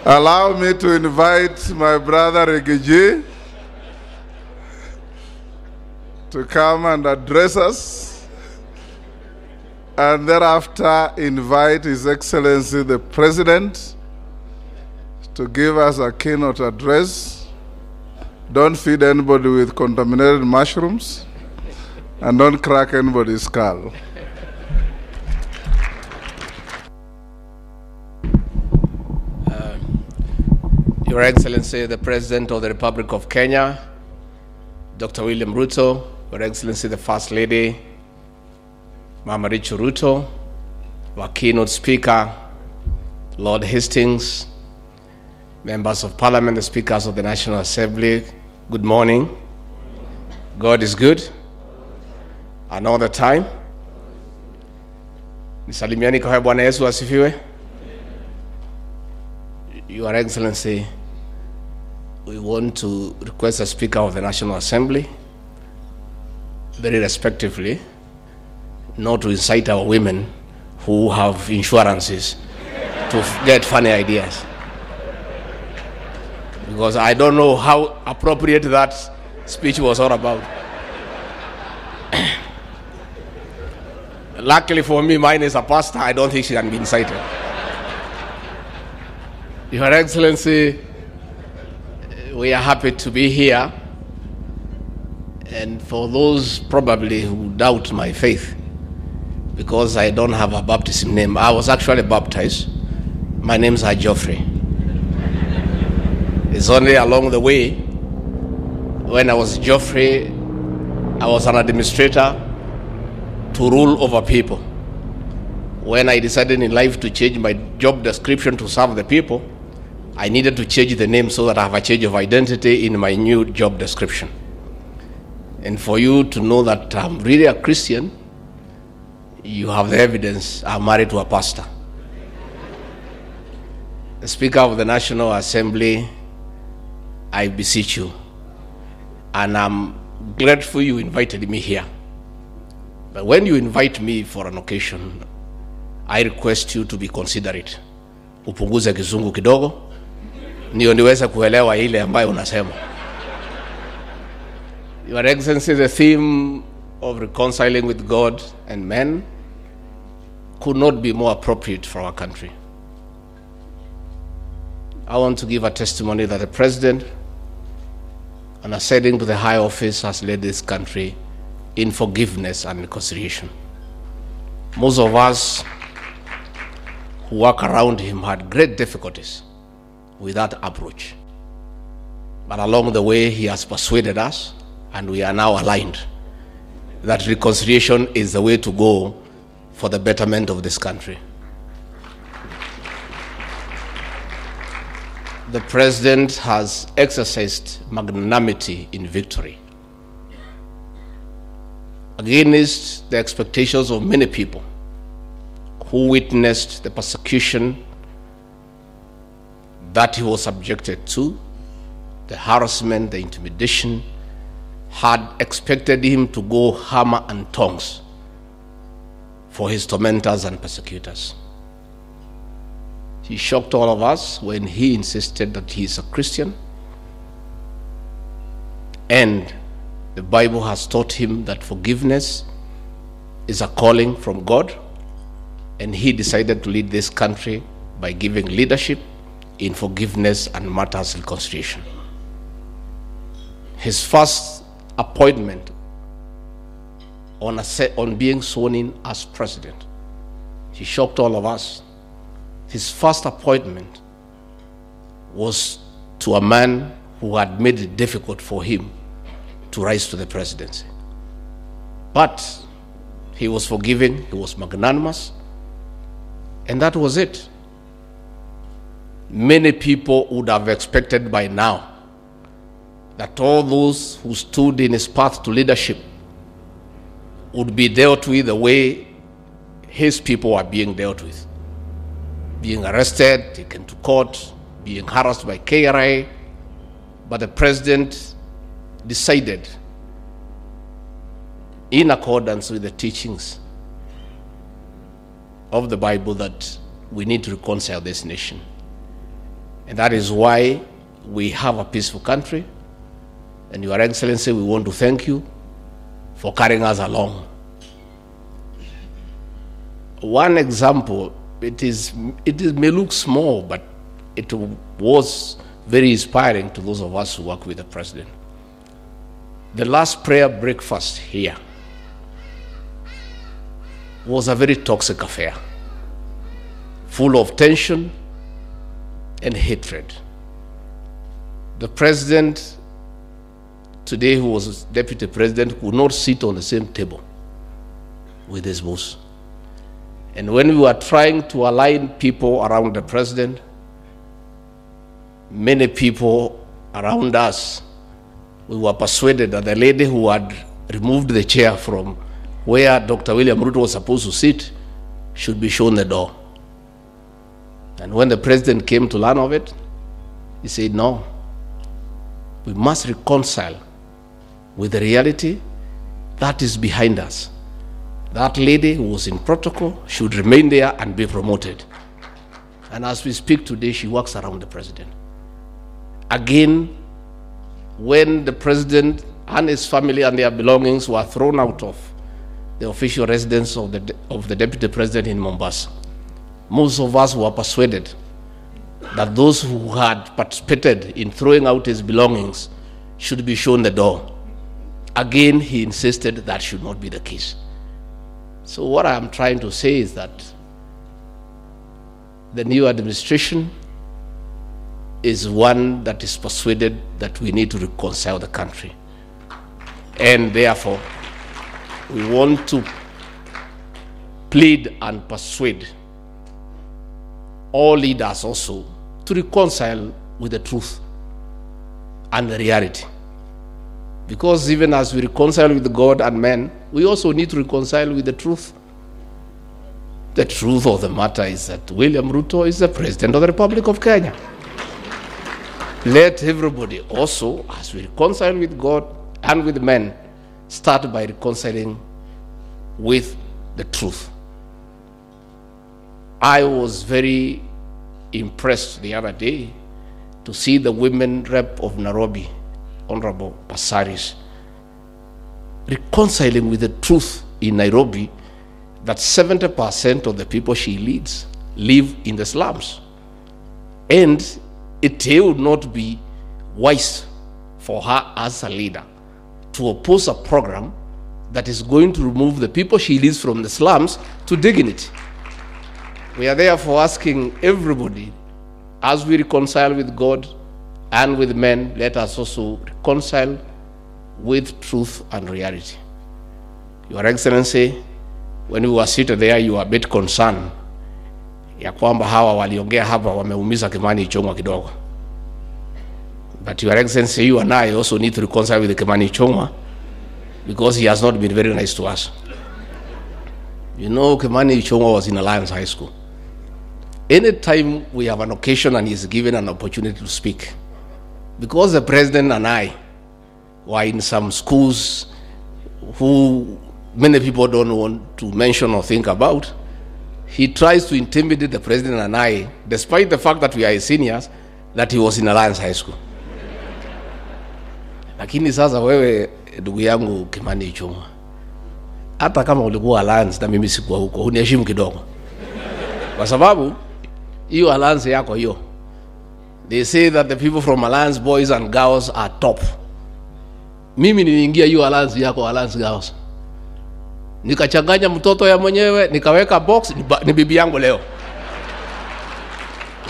Speaker 7: Allow me to invite my brother Regiji to come and address us, and thereafter invite His Excellency the President to give us a keynote address. Don't feed anybody with contaminated mushrooms, and don't crack anybody's skull.
Speaker 1: Your Excellency, the President of the Republic of Kenya, Dr. William Ruto, Your Excellency, the First Lady, Mama Rachel Ruto, our keynote speaker, Lord Hastings, members of Parliament, the speakers of the National Assembly, good morning. God is good. And all the time. Nisalimiani kwa Bwana Yesu asifiwe. Your Excellency, we want to request the Speaker of the National Assembly, very respectively, not to incite our women who have insurances to get funny ideas. Because I don't know how appropriate that speech was all about. Luckily for me, mine is a pastor. I don't think she can be incited. Your Excellency, we are happy to be here. And for those probably who doubt my faith, because I don't have a baptism name, I was actually baptized. My name's Geoffrey. It's only along the way, when I was Geoffrey, I was an administrator to rule over people. When I decided in life to change my job description to serve the people, I needed to change the name so that I have a change of identity in my new job description. And for you to know that I'm really a Christian, you have the evidence. I'm married to a pastor. The Speaker of the National Assembly, I beseech you, and I'm grateful you invited me here. But when you invite me for an occasion, I request you to be considerate. Upunguze kizungu kidogo, ndio niweze kuelewa ile ambayo unasema. Your Excellency, the theme of reconciling with God and men could not be more appropriate for our country. I want to give a testimony that the President, on ascending to the high office, has led this country in forgiveness and reconciliation. Most of us who work around him had great difficulties with that approach. But along the way, he has persuaded us, and we are now aligned that reconciliation is the way to go for the betterment of this country. The President has exercised magnanimity in victory against the expectations of many people who witnessed the persecution that he was subjected to, the harassment, the intimidation, had expected him to go hammer and tongs for his tormentors and persecutors. He shocked all of us when he insisted that he is a Christian, and the Bible has taught him that forgiveness is a calling from God, and he decided to lead this country by giving leadership in forgiveness and matters reconciliation. His first appointment on being sworn in as president, he shocked all of us. His first appointment was to a man who had made it difficult for him to rise to the presidency. But he was forgiving, he was magnanimous, and that was it. Many people would have expected by now that all those who stood in his path to leadership would be dealt with the way his people are being dealt with. Being arrested, taken to court, being harassed by KRA. But the President decided, in accordance with the teachings of the Bible, that we need to reconcile this nation. And that is why we have a peaceful country. And Your Excellency, we want to thank you for carrying us along. One example, it may look small, but it was very inspiring to those of us who work with the President. The last prayer breakfast here was a very toxic affair, full of tension and hatred. The President today, who was Deputy President, could not sit on the same table with his boss. And when we were trying to align people around the President, many people around us, we were persuaded that the lady who had removed the chair from where Dr. William Ruto was supposed to sit should be shown the door. And when the President came to learn of it, he said, no, we must reconcile with the reality that is behind us. That lady who was in protocol should remain there and be promoted. And as we speak today, she works around the President. Again, when the President and his family and their belongings were thrown out of the official residence of the Deputy President in Mombasa, most of us were persuaded that those who had participated in throwing out his belongings should be shown the door. Again, he insisted that should not be the case. So what I'm trying to say is that the new administration is one that is persuaded that we need to reconcile the country. And therefore, we want to plead and persuade all leaders also to reconcile with the truth and the reality. Because even as we reconcile with God and men, we also need to reconcile with the truth. The truth of the matter is that William Ruto is the President of the Republic of Kenya. Let everybody also, as we reconcile with God and with men, start by reconciling with the truth. I was very impressed the other day to see the women rep of Nairobi, Honorable Pasaris, reconciling with the truth in Nairobi that 70% of the people she leads live in the slums. And it would not be wise for her as a leader to oppose a program that is going to remove the people she leads from the slums to dignity. We are therefore asking everybody, as we reconcile with God and with men, let us also reconcile with truth and reality. Your Excellency, when we were seated there, you were a bit concerned ya kwamba hawa waliongea hapa wameumiza Kimani Ichung'wa kidogo. But Your Excellency, you and I also need to reconcile with Kimani Ichung'wa because he has not been very nice to us. You know, Kimani Ichung'wa was in Alliance High School. Anytime we have an occasion and he's given an opportunity to speak, because the President and I were in some schools who many people don't want to mention or think about, he tries to intimidate the President and I, despite the fact that we are his seniors, that he was in Alliance High School. Lakini sasa wewe ndugu yangu Kimani Ichung'wa, hata kama ulikuwa Alliance na mimi sikuwa huko, uniheshimu kidogo. Kwa sababu hiyo Alliance yako hiyo, they say that the people from Alliance boys and girls are top. Mimi niliingia hiyo Alliance yako, Alliance girls, nikachanganya mtoto ya mwenyewe, nikaweka box, ni bibi yangu leo.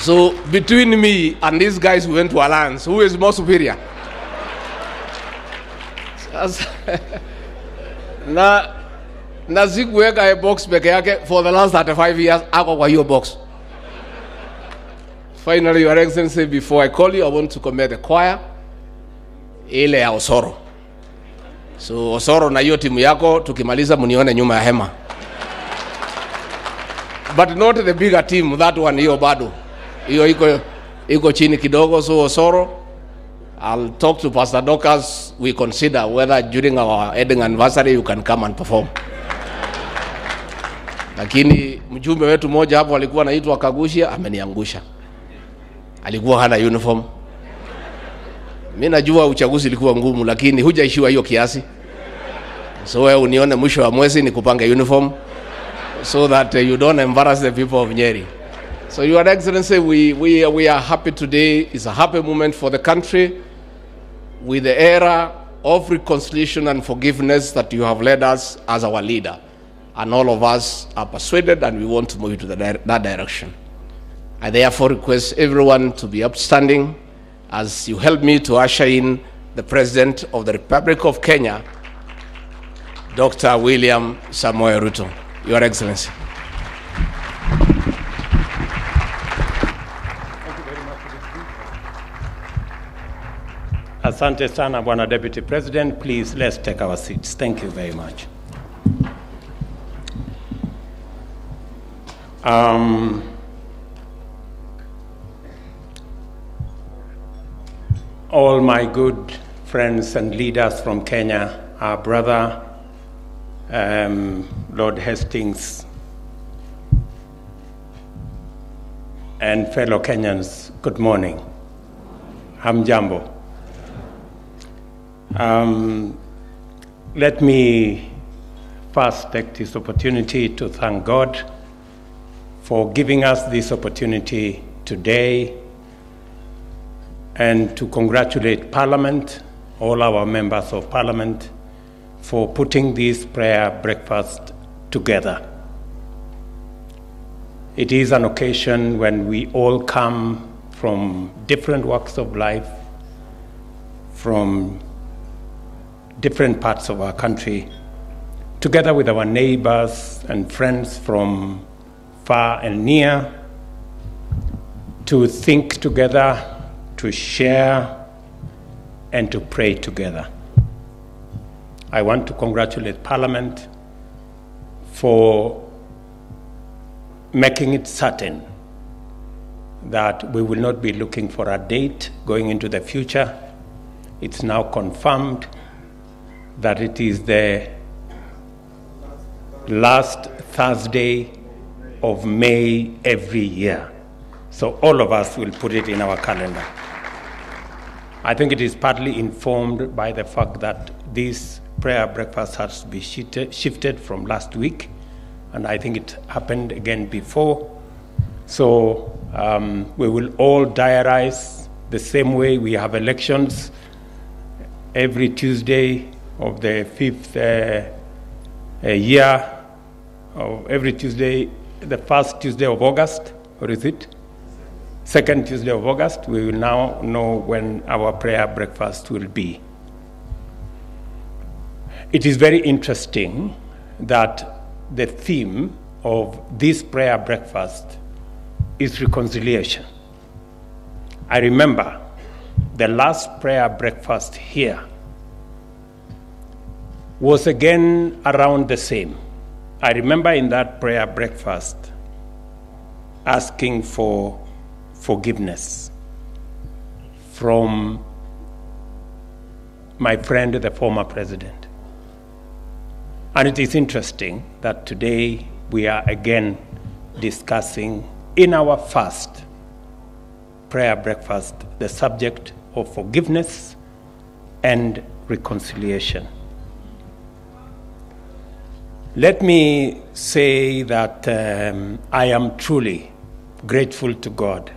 Speaker 1: So between me and these guys who went to Alliance, who is more superior? na sikuweka a box peke yake for the last 35 years, ako kwa hiyo box. Finally, Your Excellency, before I call you, I want to commend the choir ile ya Osoro. So Osoro na hiyo timu yako, tukimaliza munione nyuma ya hema. But not the bigger team, that one hiyo bado. Hiyo iko chini kidogo. So Osoro, I'll talk to Pastor Dorcas. We consider whether during our wedding anniversary you can come and perform. Lakini mjumbe wetu moja hapo alikuwa anaitwa Kagushia, ameniangusha. Alikuwa hana uniform. Mimi najua uchaguzi ulikuwa ngumu, lakini hujaishiwa hiyo kiasi. So wewe unione mwisho wa mwezi nikupange uniform so that you don't embarrass the people of Nyeri. So Your Excellency, we are happy today. It's a happy moment for the country with the era of reconciliation and forgiveness that you have led us as our leader. And all of us are persuaded and we want to move into that direction. I therefore request everyone to be upstanding as you help me to usher in the President of the Republic of Kenya, Dr. William Samoei Ruto. Your Excellency.
Speaker 12: Asante sana, Bwana Deputy President. Please, let's take our seats. Thank you very much. All my good friends and leaders from Kenya, our brother, Lord Hastings, and fellow Kenyans, good morning. Hamjambo. Let me first take this opportunity to thank God for giving us this opportunity today and to congratulate Parliament, all our members of Parliament, for putting this prayer breakfast together. It is an occasion when we all come from different walks of life, from different parts of our country, together with our neighbors and friends from far and near, to think together, to share, and to pray together. I want to congratulate Parliament for making it certain that we will not be looking for a date going into the future. It's now confirmed that it is the last Thursday of May every year. So all of us will put it in our calendar. I think it is partly informed by the fact that this prayer breakfast has to be shifted from last week, and I think it happened again before. So we will all diarize the same way we have elections every Tuesday of the fifth year, of every Tuesday, the first Tuesday of August, or is it? Second Tuesday of August. We will now know when our prayer breakfast will be. It is very interesting that the theme of this prayer breakfast is reconciliation. I remember the last prayer breakfast here was again around the same. I remember in that prayer breakfast asking for forgiveness from my friend, the former president. And it is interesting that today we are again discussing in our first prayer breakfast the subject of forgiveness and reconciliation. Let me say that I am truly grateful to God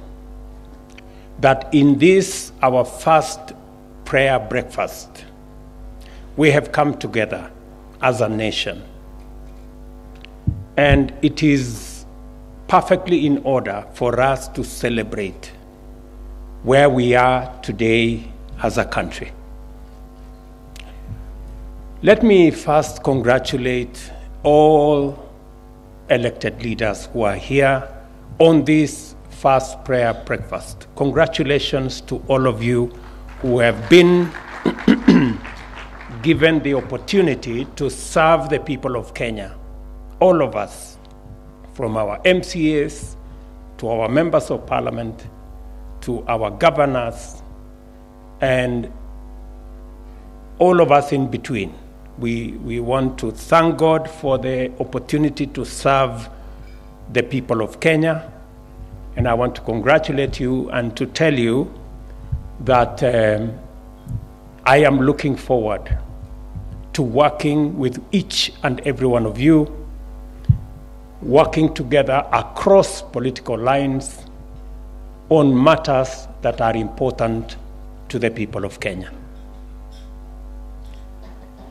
Speaker 12: that in this, our first prayer breakfast, we have come together as a nation. And it is perfectly in order for us to celebrate where we are today as a country. Let me first congratulate all elected leaders who are here on this first prayer breakfast. Congratulations to all of you who have been given the opportunity to serve the people of Kenya. All of us, from our MCAs to our members of parliament to our governors and all of us in between. We want to thank God for the opportunity to serve the people of Kenya. And I want to congratulate you and to tell you that I am looking forward to working with each and every one of you, working together across political lines on matters that are important to the people of Kenya.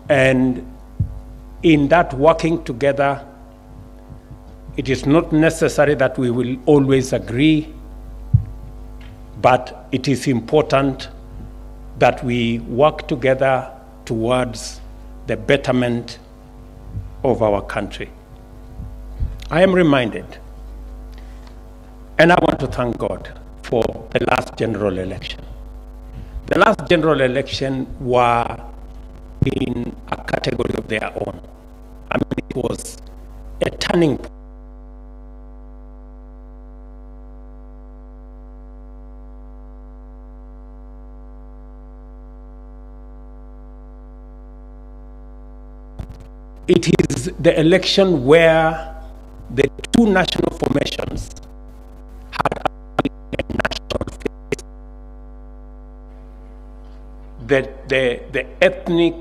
Speaker 12: And in that working together, it is not necessary that we will always agree, but it is important that we work together towards the betterment of our country. I am reminded, and I want to thank God for the last general election. The last general election were in a category of their own. I mean, it was a turning point. It is the election where the two national formations had a national face. The ethnic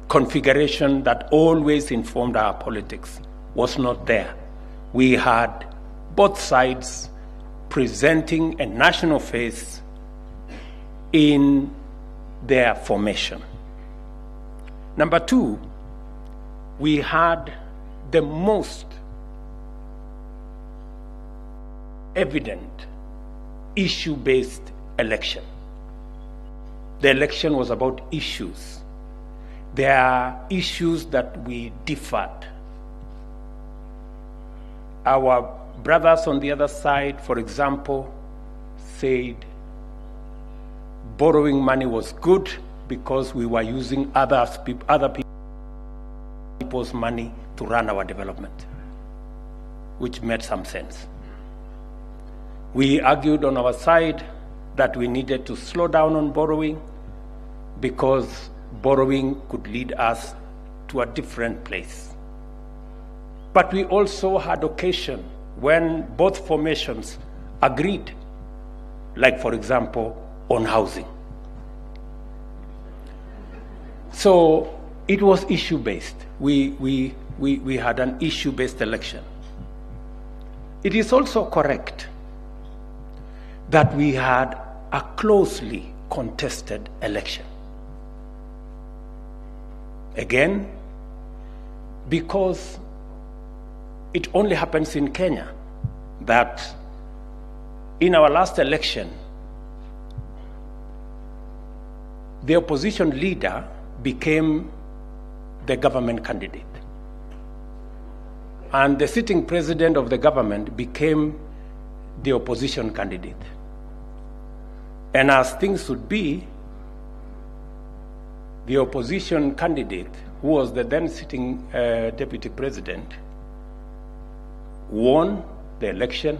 Speaker 12: configuration that always informed our politics was not there. We had both sides presenting a national face in their formation. Number two, we had the most evident issue-based election. The election was about issues. There are issues that we differed. Our brothers on the other side, for example, said borrowing money was good because we were using other people's money to run our development, which made some sense. We argued on our side that we needed to slow down on borrowing because borrowing could lead us to a different place. But we also had occasion when both formations agreed, like for example, on housing. So it was issue-based. We had an issue-based election. It is also correct that we had a closely contested election. Again, because it only happens in Kenya that in our last election, the opposition leader became the government candidate. And the sitting president of the government became the opposition candidate. And as things would be, the opposition candidate, who was the then sitting deputy president, won the election,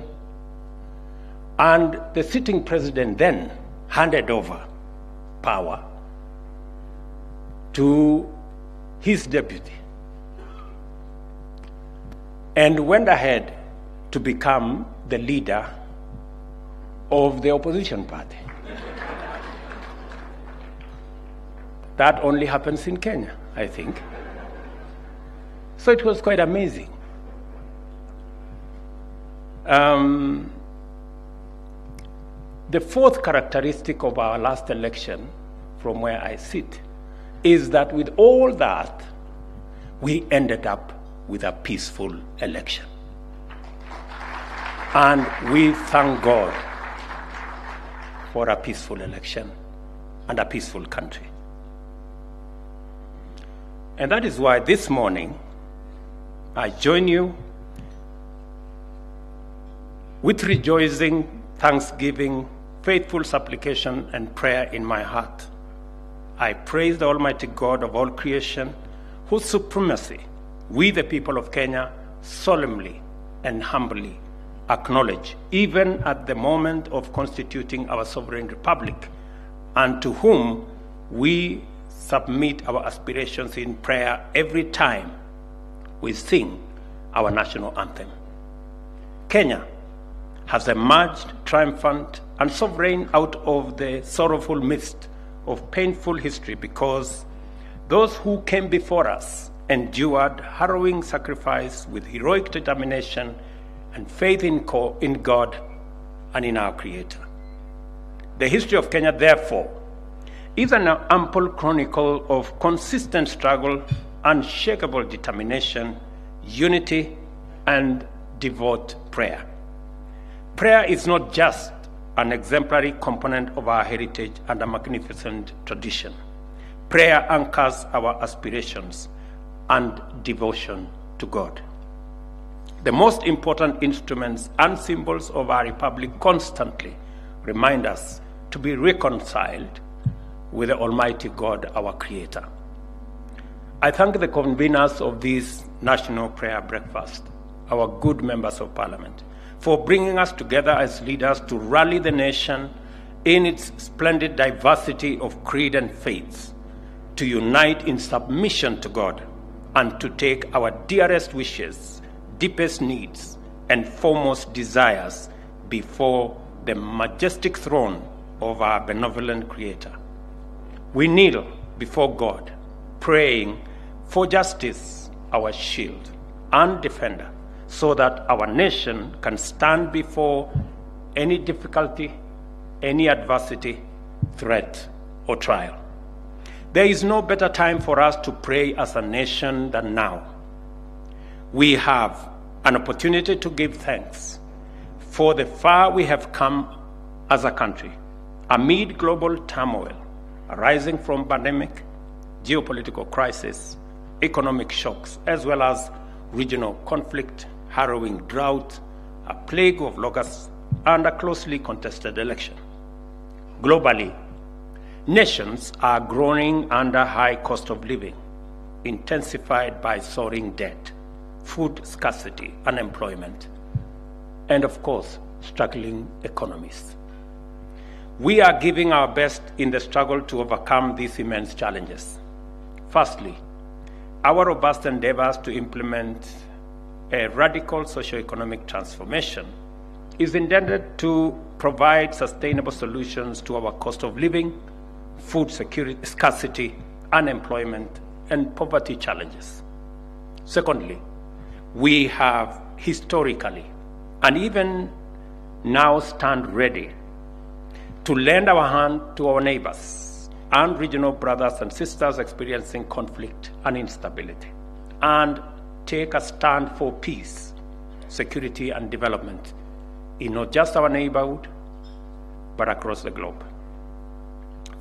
Speaker 12: and the sitting president then handed over power to his deputy and went ahead to become the leader of the opposition party. That only happens in Kenya, I think. So it was quite amazing. The fourth characteristic of our last election, from where I sit, is that with all that, we ended up with a peaceful election. And we thank God for a peaceful election and a peaceful country. And that is why this morning, I join you with rejoicing, thanksgiving, faithful supplication, and prayer in my heart. I praise the Almighty God of all creation, whose supremacy we, the people of Kenya, solemnly and humbly acknowledge, even at the moment of constituting our sovereign republic, and to whom we submit our aspirations in prayer every time we sing our national anthem. Kenya has emerged triumphant and sovereign out of the sorrowful mist of painful history because those who came before us endured harrowing sacrifice with heroic determination and faith in God and in our Creator. The history of Kenya, therefore, is an ample chronicle of consistent struggle, unshakable determination, unity, and devout prayer. Prayer is not just an exemplary component of our heritage and a magnificent tradition. Prayer anchors our aspirations and devotion to God. The most important instruments and symbols of our republic constantly remind us to be reconciled with the Almighty God, our Creator. I thank the conveners of this National Prayer Breakfast, our good members of Parliament, for bringing us together as leaders to rally the nation in its splendid diversity of creed and faiths, to unite in submission to God, and to take our dearest wishes, deepest needs, and foremost desires before the majestic throne of our benevolent Creator. We kneel before God, praying for justice, our shield and defender, so that our nation can stand before any difficulty, any adversity, threat, or trial. There is no better time for us to pray as a nation than now. We have an opportunity to give thanks for the far we have come as a country amid global turmoil arising from pandemic, geopolitical crisis, economic shocks, as well as regional conflict, harrowing drought, a plague of locusts, and a closely contested election. Globally, nations are groaning under high cost of living, intensified by soaring debt, food scarcity, unemployment, and of course, struggling economies. We are giving our best in the struggle to overcome these immense challenges. Firstly, our robust endeavors to implement a radical socio-economic transformation is intended to provide sustainable solutions to our cost of living, food security, scarcity, unemployment, and poverty challenges. Secondly, we have historically and even now stand ready to lend our hand to our neighbors and regional brothers and sisters experiencing conflict and instability, and take a stand for peace, security, and development in not just our neighborhood, but across the globe.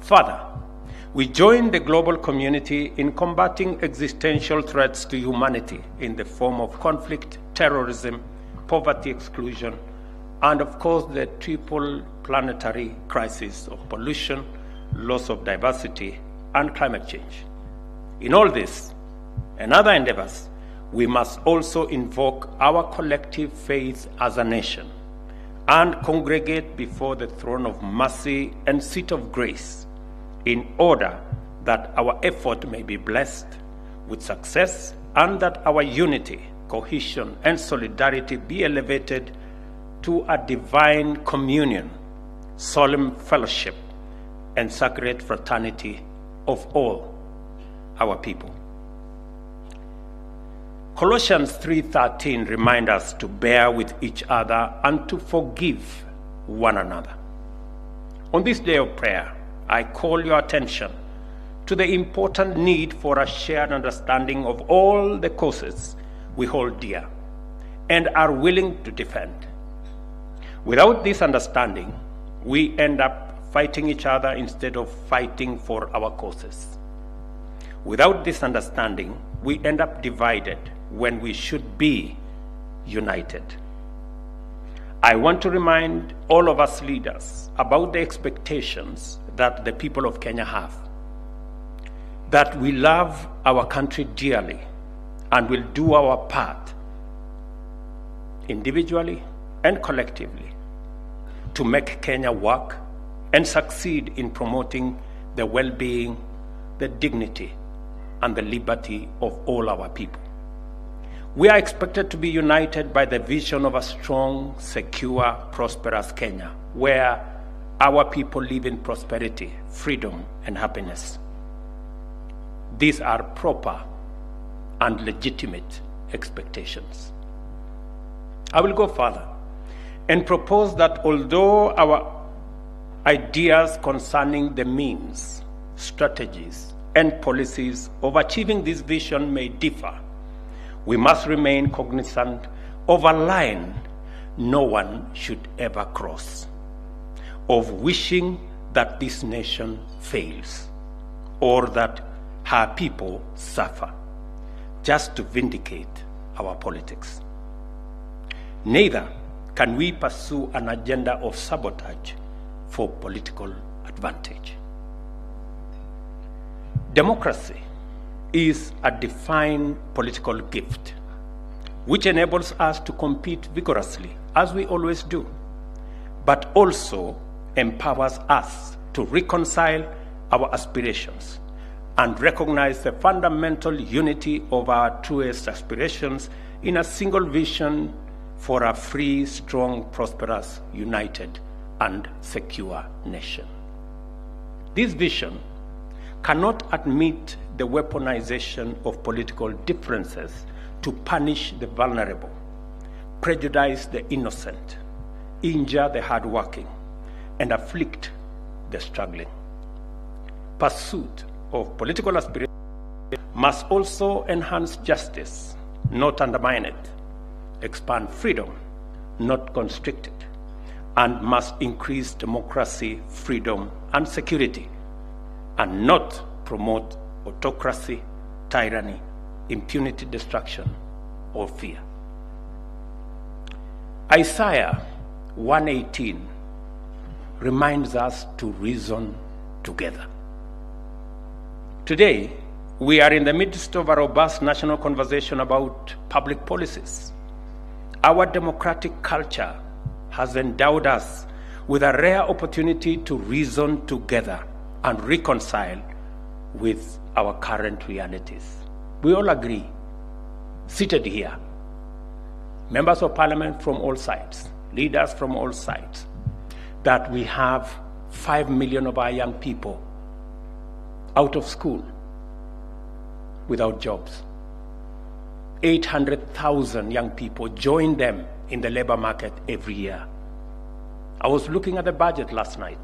Speaker 12: Further, we join the global community in combating existential threats to humanity in the form of conflict, terrorism, poverty, exclusion, and of course the triple planetary crisis of pollution, loss of diversity, and climate change. In all this and other endeavors, we must also invoke our collective faith as a nation and congregate before the throne of mercy and seat of grace in order that our effort may be blessed with success and that our unity, cohesion, and solidarity be elevated to a divine communion, solemn fellowship, and sacred fraternity of all our people. Colossians 3:13 reminds us to bear with each other and to forgive one another. On this day of prayer, I call your attention to the important need for a shared understanding of all the causes we hold dear and are willing to defend. Without this understanding, we end up fighting each other instead of fighting for our causes. Without this understanding, we end up divided when we should be united. I want to remind all of us leaders about the expectations that the people of Kenya have, that we love our country dearly and will do our part individually and collectively to make Kenya work and succeed in promoting the well-being, the dignity, and the liberty of all our people. We are expected to be united by the vision of a strong, secure, prosperous Kenya, where our people live in prosperity, freedom, and happiness. These are proper and legitimate expectations. I will go further and propose that although our ideas concerning the means, strategies, and policies of achieving this vision may differ, we must remain cognizant of a line no one should ever cross, of wishing that this nation fails or that her people suffer, just to vindicate our politics. Neither can we pursue an agenda of sabotage for political advantage. Democracy is a divine political gift which enables us to compete vigorously, as we always do, but also empowers us to reconcile our aspirations and recognize the fundamental unity of our truest aspirations in a single vision for a free, strong, prosperous, united, and secure nation. This vision cannot admit the weaponization of political differences to punish the vulnerable, prejudice the innocent, injure the hardworking, and afflict the struggling. pursuit of political aspiration must also enhance justice, not undermine it, expand freedom, not constrict it, and must increase democracy, freedom, and security, and not promote autocracy, tyranny, impunity, destruction, or fear. Isaiah 1:18 reminds us to reason together. Today, we are in the midst of a robust national conversation about public policies. Our democratic culture has endowed us with a rare opportunity to reason together and reconcile with our current realities. We all agree, seated here, members of parliament from all sides, leaders from all sides, that we have 5 million of our young people out of school without jobs. 800,000 young people join them in the labor market every year. I was looking at the budget last night.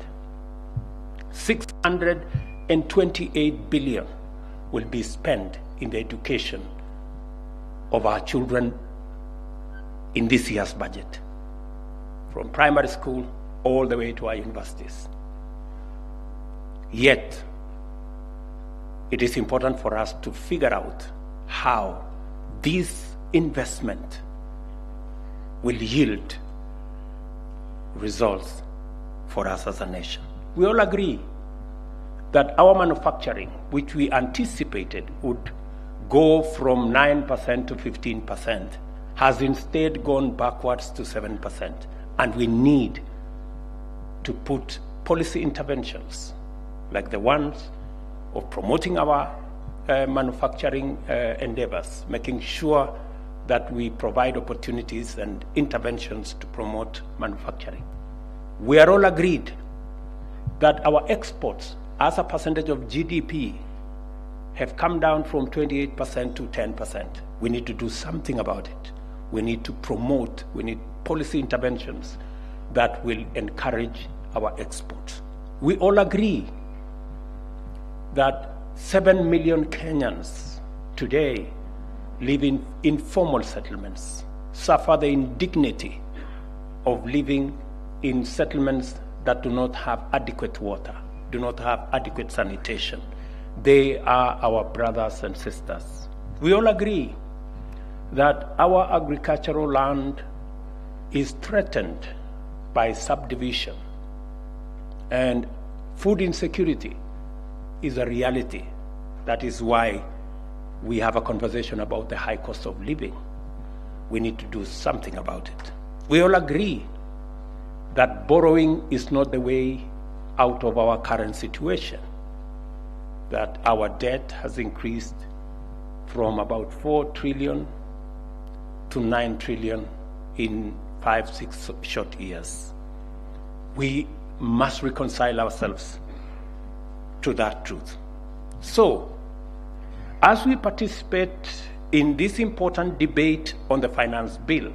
Speaker 12: 628 billion will be spent in the education of our children in this year's budget, from primary school all the way to our universities. Yet, it is important for us to figure out how this investment will yield results for us as a nation. We all agree that our manufacturing, which we anticipated would go from 9% to 15%, has instead gone backwards to 7%. And we need to put policy interventions like the ones of promoting our manufacturing endeavors, making sure that we provide opportunities and interventions to promote manufacturing. We are all agreed that our exports as a percentage of GDP have come down from 28% to 10%. We need to do something about it. We need to promote, we need policy interventions that will encourage our exports. We all agree that 7 million Kenyans today live in informal settlements, suffer the indignity of living in settlements that do not have adequate water, do not have adequate sanitation. They are our brothers and sisters. We all agree that our agricultural land is threatened by subdivision, and food insecurity is a reality. That is why we have a conversation about the high cost of living. We need to do something about it. We all agree that borrowing is not the way out of our current situation, that our debt has increased from about 4 trillion to 9 trillion in 5-6 short years. We must reconcile ourselves to that truth. So, as we participate in this important debate on the finance bill,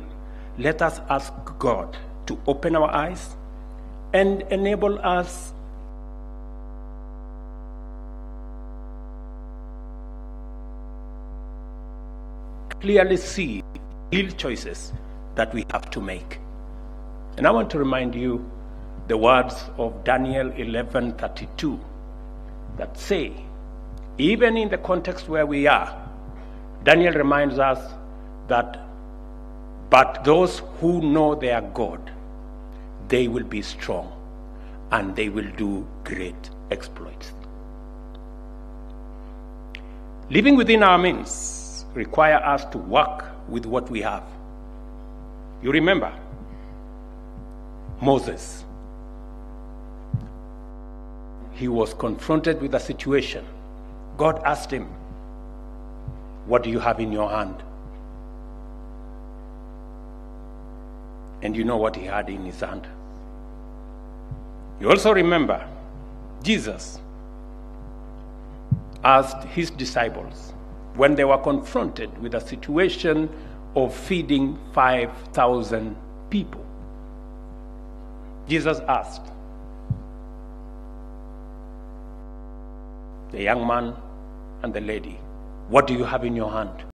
Speaker 12: let us ask God to open our eyes and enable us clearly see real choices that we have to make. And I want to remind you the words of Daniel 11:32 that say, even in the context where we are, Daniel reminds us that, but those who know their God, they will be strong and they will do great exploits. Living within our means require us to work with what we have. You remember Moses. He was confronted with a situation. God asked him, what do you have in your hand? And you know what he had in his hand. You also remember Jesus asked his disciples when they were confronted with a situation of feeding 5,000 people. Jesus asked, the young man and the lady, what do you have in your hand?